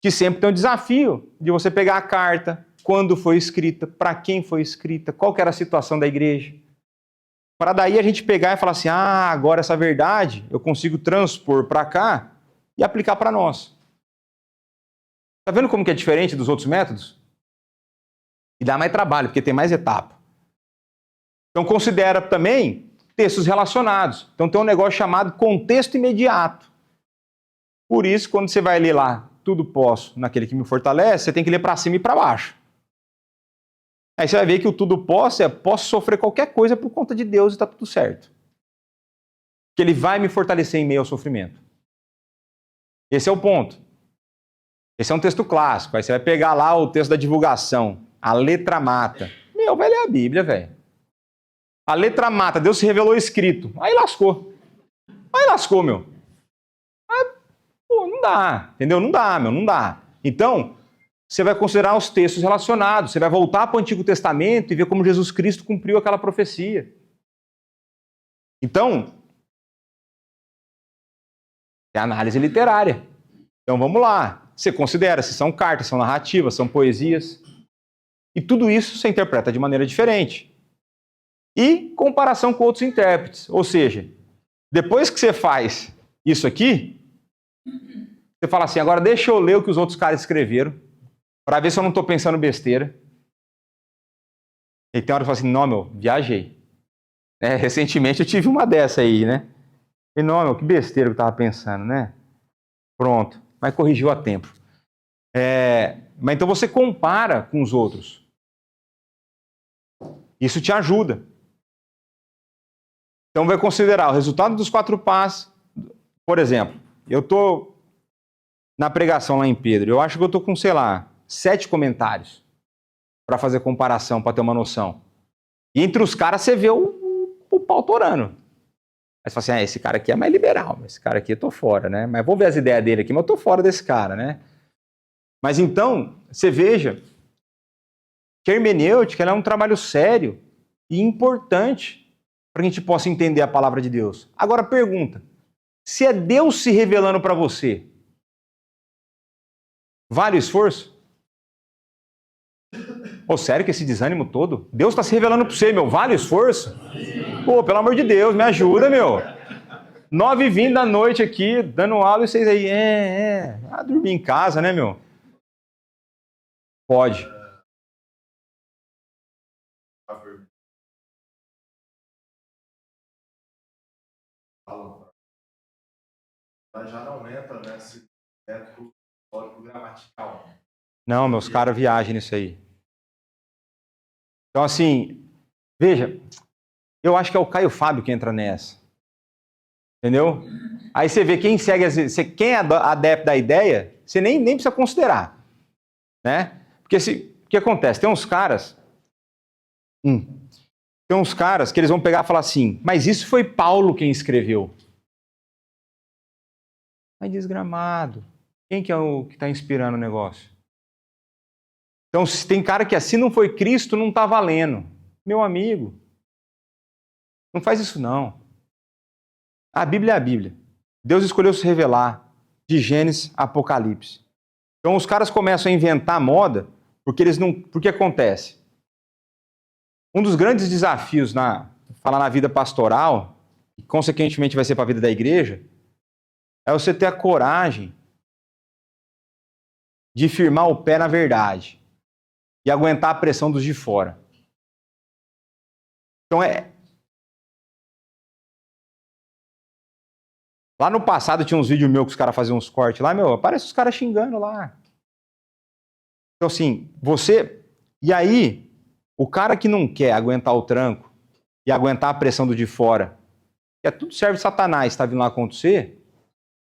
que sempre tem um desafio de você pegar a carta, quando foi escrita, para quem foi escrita, qual que era a situação da igreja. Para daí a gente pegar e falar assim, agora essa verdade eu consigo transpor para cá e aplicar para nós. Tá vendo como que é diferente dos outros métodos? E dá mais trabalho, porque tem mais etapa. Então considera também textos relacionados. Então tem um negócio chamado contexto imediato. Por isso, quando você vai ler lá, tudo posso naquele que me fortalece, você tem que ler para cima e para baixo. Aí você vai ver que o tudo posso é posso sofrer qualquer coisa por conta de Deus e está tudo certo. Que ele vai me fortalecer em meio ao sofrimento. Esse é o ponto. Esse é um texto clássico. Aí você vai pegar lá o texto da divulgação. A letra mata. Vai ler a Bíblia, velho. A letra mata. Deus se revelou escrito. Aí lascou. Meu. Não dá. Entendeu? Não dá, não dá. Então, você vai considerar os textos relacionados. Você vai voltar para o Antigo Testamento e ver como Jesus Cristo cumpriu aquela profecia. Então, é análise literária. Então, vamos lá. Você considera se são cartas, são narrativas, são poesias. E tudo isso você interpreta de maneira diferente. E comparação com outros intérpretes. Ou seja, depois que você faz isso aqui, você fala assim, agora deixa eu ler o que os outros caras escreveram. para ver se eu não estou pensando besteira. E tem hora que eu falo assim, não, meu, viajei. Recentemente eu tive uma dessa aí, né? E não, meu, que besteira que eu estava pensando, né? Pronto, mas corrigiu a tempo. Mas então você compara com os outros. Isso te ajuda. Então vai considerar o resultado dos 4 passos. Por exemplo, eu estou na pregação lá em Pedro, eu acho que eu estou com, sei lá, 7 comentários para fazer comparação, para ter uma noção. E entre os caras você vê o pau torando. Aí você fala assim, esse cara aqui é mais liberal, esse cara aqui eu tô fora, né? Mas vou ver as ideias dele aqui, mas eu tô fora desse cara, né? Mas então, você veja que a hermenêutica ela é um trabalho sério e importante para que a gente possa entender a palavra de Deus. Agora pergunta, se é Deus se revelando para você, vale o esforço? Sério que esse desânimo todo? Deus está se revelando para você, meu, vale o esforço? Pô, pelo amor de Deus, me ajuda, meu. 9h20 da noite aqui, dando aula, e vocês aí, dormir em casa, né, meu? Pode. Mas já não entra nesse método histórico gramatical. Não, meus caras viajam nisso aí. Então, assim, veja, eu acho que é o Caio Fábio que entra nessa. Entendeu? Aí você vê quem segue, quem é adepto da ideia, você nem precisa considerar. Né? Porque o que acontece? Tem uns caras que eles vão pegar e falar assim, mas isso foi Paulo quem escreveu. Mas desgramado. Quem que é o que está inspirando o negócio? Então, se tem cara que se não foi Cristo, não está valendo. Meu amigo, não faz isso não. A Bíblia é a Bíblia. Deus escolheu se revelar de Gênesis a Apocalipse. Então os caras começam a inventar moda porque eles não. Porque acontece. Um dos grandes desafios na vida pastoral, e consequentemente vai ser para a vida da igreja, é você ter a coragem de firmar o pé na verdade e aguentar a pressão dos de fora. Então lá no passado tinha uns vídeos meus que os caras faziam uns cortes lá, meu, aparece os caras xingando lá. Então assim, e aí, o cara que não quer aguentar o tranco e aguentar a pressão do de fora, que tudo serve de Satanás, está vindo lá acontecer,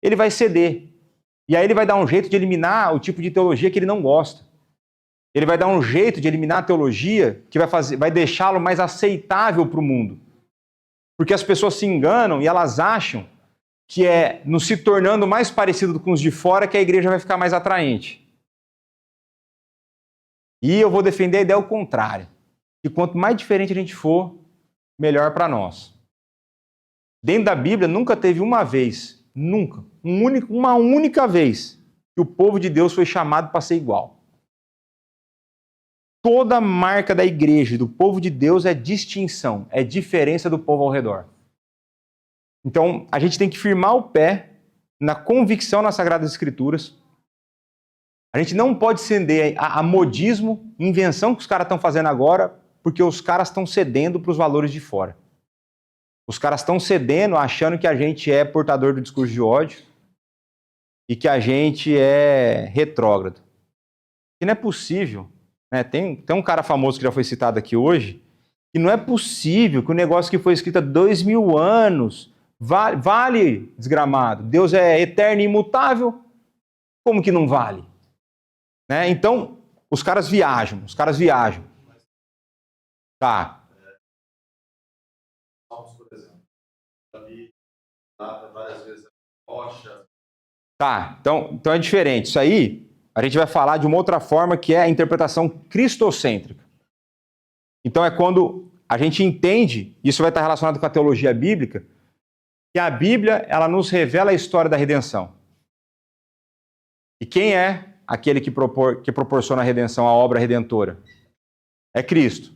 ele vai ceder. E aí ele vai dar um jeito de eliminar o tipo de teologia que ele não gosta. Ele vai dar um jeito de eliminar a teologia que vai deixá-lo mais aceitável para o mundo. Porque as pessoas se enganam e elas acham que nos se tornando mais parecido com os de fora que a igreja vai ficar mais atraente. E eu vou defender a ideia ao contrário. Que quanto mais diferente a gente for, melhor para nós. Dentro da Bíblia, nunca teve uma vez, uma única vez, que o povo de Deus foi chamado para ser igual. Toda marca da igreja, do povo de Deus, é distinção, é diferença do povo ao redor. Então, a gente tem que firmar o pé na convicção nas Sagradas Escrituras. A gente não pode ceder a modismo, invenção que os caras estão fazendo agora, porque os caras estão cedendo para os valores de fora. Os caras estão cedendo achando que a gente é portador do discurso de ódio e que a gente é retrógrado. E não é possível. Né? Tem um cara famoso que já foi citado aqui hoje, que não é possível que o negócio que foi escrito há 2000 anos vale desgramado. Deus é eterno e imutável. Como que não vale? Né? Então, os caras viajam. Tá. Por exemplo, ali várias vezes rocha. Tá, então é diferente. Isso aí, a gente vai falar de uma outra forma que é a interpretação cristocêntrica. Então é quando a gente entende, isso vai estar relacionado com a teologia bíblica, que a Bíblia ela nos revela a história da redenção. E quem é aquele que proporciona a redenção, a obra redentora? É Cristo.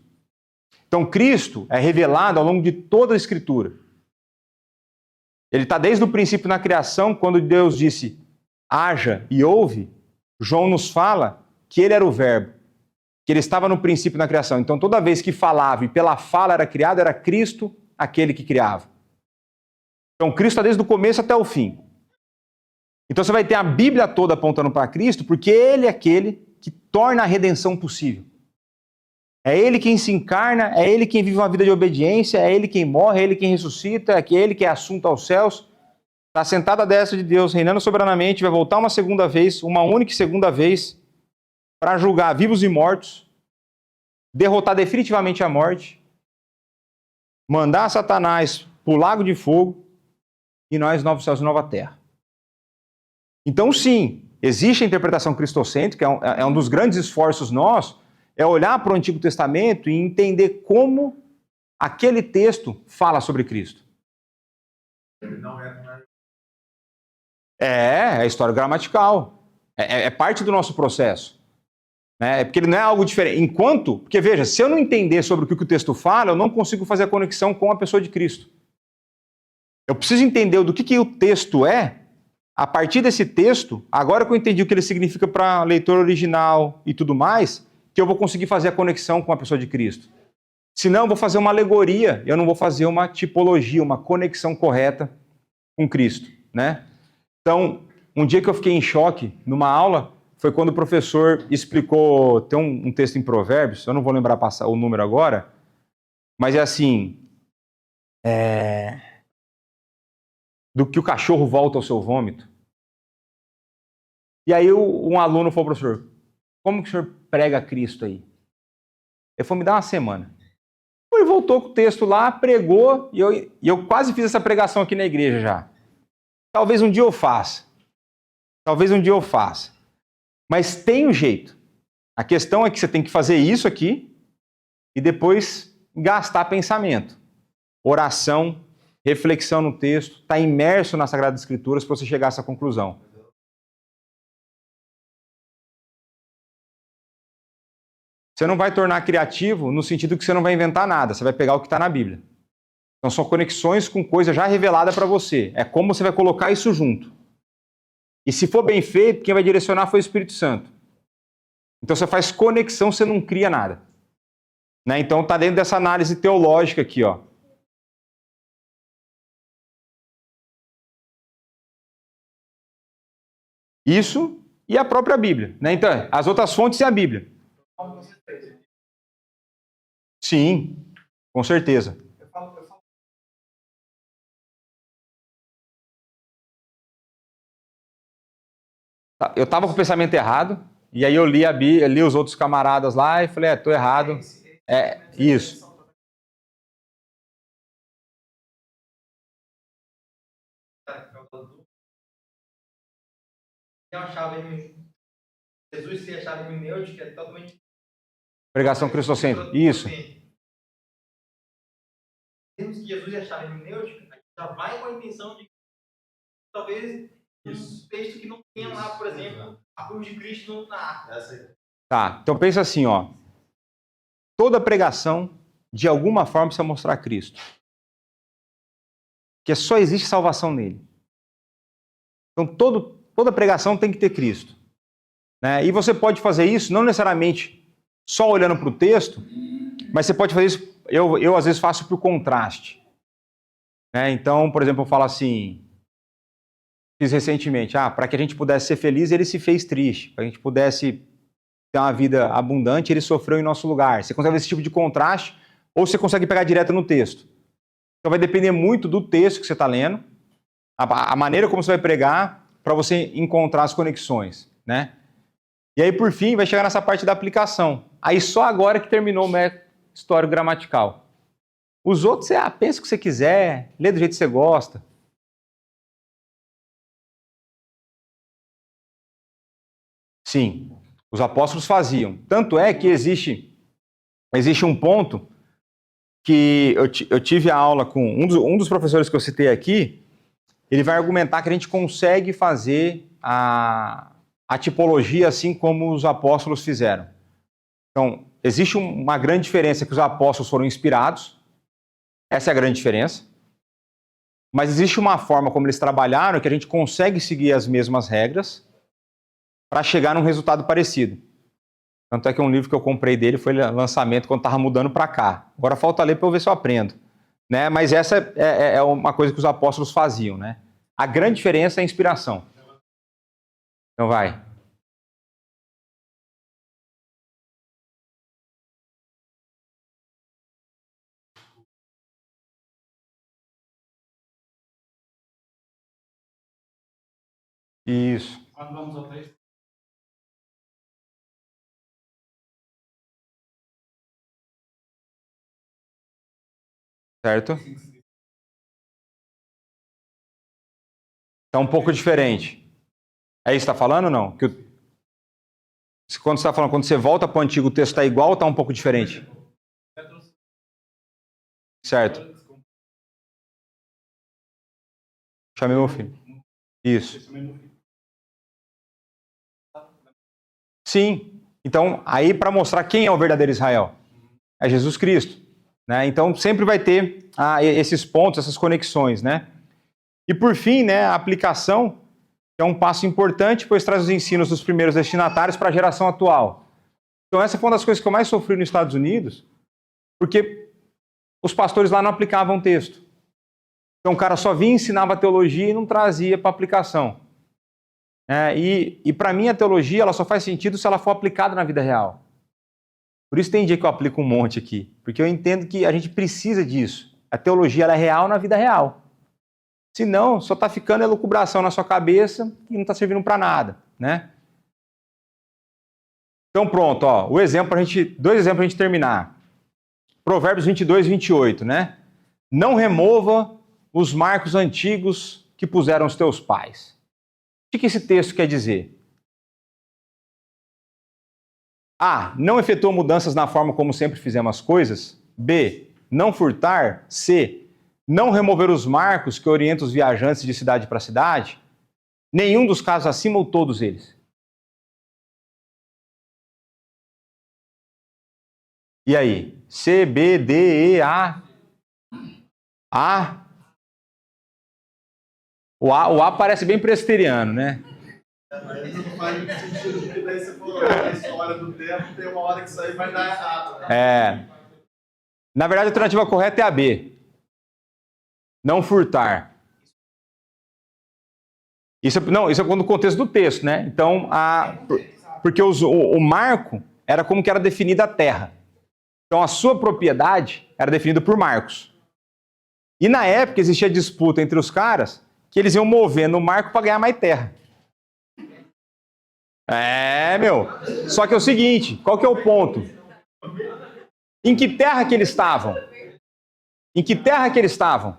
Então Cristo é revelado ao longo de toda a Escritura. Ele está desde o princípio na criação, quando Deus disse, haja e ouve. João nos fala que ele era o verbo, que ele estava no princípio na criação. Então, toda vez que falava e pela fala era criado, era Cristo aquele que criava. Então, Cristo está desde o começo até o fim. Então, você vai ter a Bíblia toda apontando para Cristo, porque ele é aquele que torna a redenção possível. É ele quem se encarna, é ele quem vive uma vida de obediência, é ele quem morre, é ele quem ressuscita, é ele que é assunto aos céus, está sentado à destra de Deus, reinando soberanamente, vai voltar uma segunda vez, uma única e segunda vez, para julgar vivos e mortos, derrotar definitivamente a morte, mandar Satanás para o lago de fogo e nós novos céus e nova terra. Então, sim, existe a interpretação cristocêntrica, é um dos grandes esforços nossos, é olhar para o Antigo Testamento e entender como aquele texto fala sobre Cristo. É a história gramatical. É parte do nosso processo. Né? Porque ele não é algo diferente. Porque veja, se eu não entender sobre o que o texto fala, eu não consigo fazer a conexão com a pessoa de Cristo. Eu preciso entender do que o texto é, a partir desse texto, agora que eu entendi o que ele significa para a leitura original e tudo mais, que eu vou conseguir fazer a conexão com a pessoa de Cristo. Senão, eu vou fazer uma alegoria, eu não vou fazer uma tipologia, uma conexão correta com Cristo, né? Então, um dia que eu fiquei em choque numa aula, foi quando o professor explicou, tem um texto em Provérbios, eu não vou lembrar o número agora, mas é assim, do que o cachorro volta ao seu vômito. E aí um aluno falou, professor, como que o senhor prega Cristo aí? Ele falou, me dá uma semana. Ele voltou com o texto lá, pregou, e eu quase fiz essa pregação aqui na igreja já. Talvez um dia eu faça. Mas tem um jeito. A questão é que você tem que fazer isso aqui e depois gastar pensamento. Oração, reflexão no texto, estar imerso nas Sagradas Escrituras para você chegar a essa conclusão. Você não vai tornar criativo no sentido que você não vai inventar nada, você vai pegar o que está na Bíblia. Então são conexões com coisa já revelada para você. É como você vai colocar isso junto. E se for bem feito, quem vai direcionar foi o Espírito Santo. Então você faz conexão, você não cria nada. Né? Então está dentro dessa análise teológica aqui, ó. Isso e a própria Bíblia. Né? Então, as outras fontes e a Bíblia. Sim, com certeza. Eu estava com o pensamento errado, e aí eu li os outros camaradas lá e falei, estou errado. Isso. Jesus ser a chave hermenêutica é totalmente... Pregação cristocêntrica, isso. Temos que Jesus é a chave hermenêutica, a gente já vai com a intenção de talvez um texto que não tenha lá, por exemplo, a cruz de Cristo na arca. Tá, então pensa assim, ó. Toda pregação, de alguma forma, precisa mostrar Cristo. Porque só existe salvação nele. Então toda pregação tem que ter Cristo. Né? E você pode fazer isso, não necessariamente só olhando para o texto, mas você pode fazer isso, eu às vezes faço por contraste. Né? Então, por exemplo, eu falo assim, fiz recentemente, para que a gente pudesse ser feliz, ele se fez triste. Para que a gente pudesse ter uma vida abundante, ele sofreu em nosso lugar. Você consegue ver esse tipo de contraste, ou você consegue pegar direto no texto. Então vai depender muito do texto que você está lendo, a maneira como você vai pregar, para você encontrar as conexões. Né? E aí, por fim, vai chegar nessa parte da aplicação. Aí só agora que terminou o método histórico gramatical. Os outros, você pensa o que você quiser, lê do jeito que você gosta. Sim, os apóstolos faziam. Tanto é que existe um ponto que eu tive a aula com um dos professores que eu citei aqui, ele vai argumentar que a gente consegue fazer a tipologia assim como os apóstolos fizeram. Então, existe uma grande diferença, que os apóstolos foram inspirados, essa é a grande diferença, mas existe uma forma como eles trabalharam que a gente consegue seguir as mesmas regras para chegar num resultado parecido. Tanto é que um livro que eu comprei dele foi lançamento quando estava mudando para cá. Agora falta ler para eu ver se eu aprendo. Né? Mas essa é uma coisa que os apóstolos faziam. Né? A grande diferença é a inspiração. Então vai. Isso. Quando vamos ao texto? Certo? Tá um pouco diferente. É isso que está falando ou não? Quando você está falando, quando você volta para o antigo, o texto está igual ou está um pouco diferente? Certo. Chamei meu filho. Isso. Sim. Então, aí para mostrar quem é o verdadeiro Israel. É Jesus Cristo. Né? Então, sempre vai ter esses pontos, essas conexões. Né? E por fim, né, a aplicação é um passo importante, pois traz os ensinos dos primeiros destinatários para a geração atual. Então essa foi uma das coisas que eu mais sofri nos Estados Unidos, porque os pastores lá não aplicavam o texto. Então o cara só vinha, ensinava a teologia e não trazia para aplicação. E para mim a teologia ela só faz sentido se ela for aplicada na vida real. Por isso tem dia que eu aplico um monte aqui, porque eu entendo que a gente precisa disso. A teologia ela é real na vida real. Senão, só está ficando elucubração na sua cabeça e não está servindo para nada, né? Então pronto, ó, dois exemplos para a gente terminar. Provérbios 22 e 28, né? Não remova os marcos antigos que puseram os teus pais. O que esse texto quer dizer? A. Não efetua mudanças na forma como sempre fizemos as coisas. B. Não furtar. C. Não remover os marcos que orientam os viajantes de cidade para cidade? Nenhum dos casos acima ou todos eles? E aí? C, B, D, E, A? A? O A parece bem presbiteriano, né? Mas não faz muito sentido, porque daí você falou, a história do tempo, tem uma hora que isso aí vai dar errado. Né? Na verdade, a alternativa correta é a B. Não furtar. Isso é no contexto do texto, né? Então, porque o marco era como que era definida a terra. Então, a sua propriedade era definida por marcos. E na época existia disputa entre os caras que eles iam movendo o marco para ganhar mais terra. Só que é o seguinte, qual que é o ponto? Em que terra que eles estavam? Em que terra que eles estavam?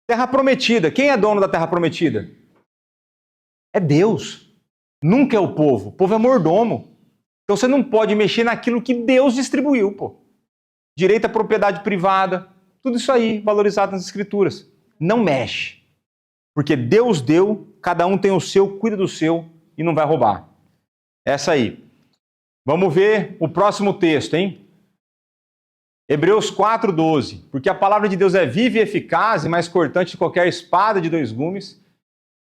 Terra prometida. Quem é dono da terra prometida? É Deus. Nunca é o povo. O povo é mordomo. Então você não pode mexer naquilo que Deus distribuiu, pô. Direito à propriedade privada, tudo isso aí valorizado nas escrituras. Não mexe. Porque Deus deu, cada um tem o seu, cuida do seu e não vai roubar. Essa aí. Vamos ver o próximo texto, hein? Hebreus 4:12. Porque a palavra de Deus é viva e eficaz e mais cortante que qualquer espada de 2 gumes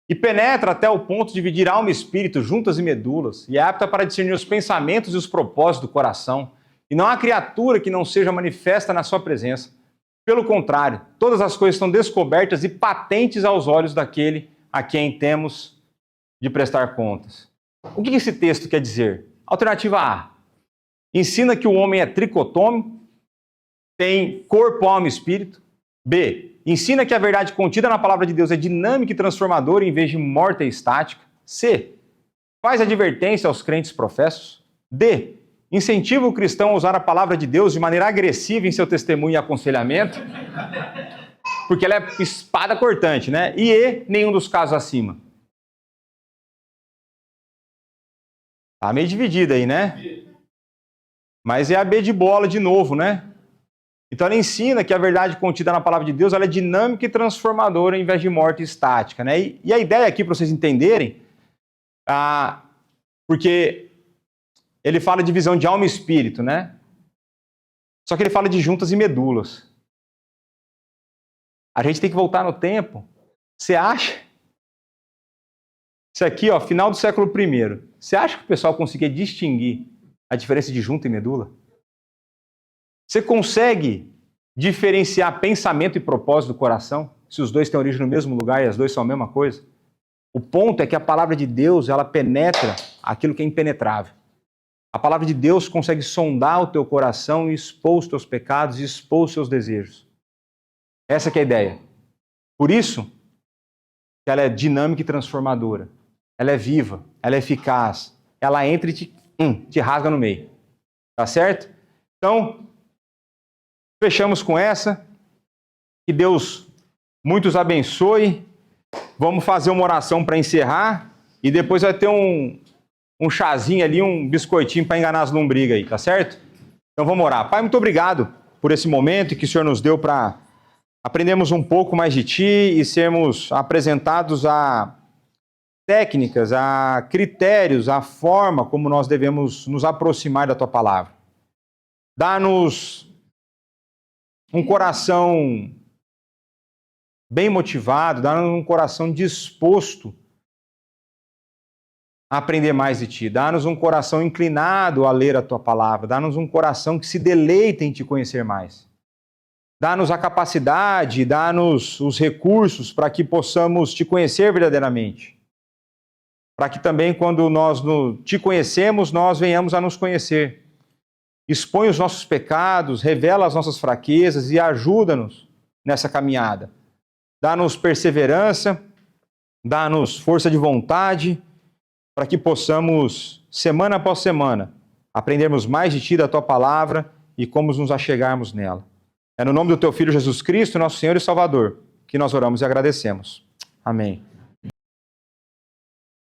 e penetra até o ponto de dividir alma e espírito, juntas e medulas, e é apta para discernir os pensamentos e os propósitos do coração. E não há criatura que não seja manifesta na sua presença. Pelo contrário, todas as coisas estão descobertas e patentes aos olhos daquele a quem temos de prestar contas. O que esse texto quer dizer? Alternativa A. Ensina que o homem é tricotômico, tem corpo, alma e espírito. B. Ensina que a verdade contida na palavra de Deus é dinâmica e transformadora em vez de morta e estática. C. Faz advertência aos crentes professos. D. Incentiva o cristão a usar a palavra de Deus de maneira agressiva em seu testemunho e aconselhamento, porque ela é espada cortante, né? E E. Nenhum dos casos acima. Tá meio dividida aí, né? Mas é a B de bola de novo, né? Então ela ensina que a verdade contida na palavra de Deus ela é dinâmica e transformadora em vez de morte e estática, né? E a ideia aqui, para vocês entenderem, porque ele fala de divisão de alma e espírito, né? Só que ele fala de juntas e medulas. A gente tem que voltar no tempo. Você acha Isso aqui, ó, final do século I. Você acha que o pessoal conseguia distinguir a diferença de junta e medula? Você consegue diferenciar pensamento e propósito do coração, se os dois têm origem no mesmo lugar e as duas são a mesma coisa? O ponto é que a palavra de Deus, ela penetra aquilo que é impenetrável. A palavra de Deus consegue sondar o teu coração e expor os teus pecados e expor os seus desejos. Essa que é a ideia. Por isso, que ela é dinâmica e transformadora. Ela é viva, ela é eficaz. Ela entra e te rasga no meio. Tá certo? Então, fechamos com essa. Que Deus muitos abençoe. Vamos fazer uma oração para encerrar. E depois vai ter um chazinho ali, um biscoitinho para enganar as lombrigas aí, tá certo? Então vamos orar. Pai, muito obrigado por esse momento que o Senhor nos deu para aprendermos um pouco mais de Ti e sermos apresentados a técnicas, a critérios, a forma como nós devemos nos aproximar da Tua Palavra. Dá-nos um coração bem motivado, dá-nos um coração disposto a aprender mais de Ti. Dá-nos um coração inclinado a ler a Tua Palavra. Dá-nos um coração que se deleita em Te conhecer mais. Dá-nos a capacidade, dá-nos os recursos para que possamos Te conhecer verdadeiramente. Para que também, quando nós Te conhecemos, nós venhamos a nos conhecer. Expõe os nossos pecados, revela as nossas fraquezas e ajuda-nos nessa caminhada. Dá-nos perseverança, dá-nos força de vontade, para que possamos, semana após semana, aprendermos mais de Ti, da Tua Palavra e como nos achegarmos nela. É no nome do Teu Filho Jesus Cristo, nosso Senhor e Salvador, que nós oramos e agradecemos. Amém.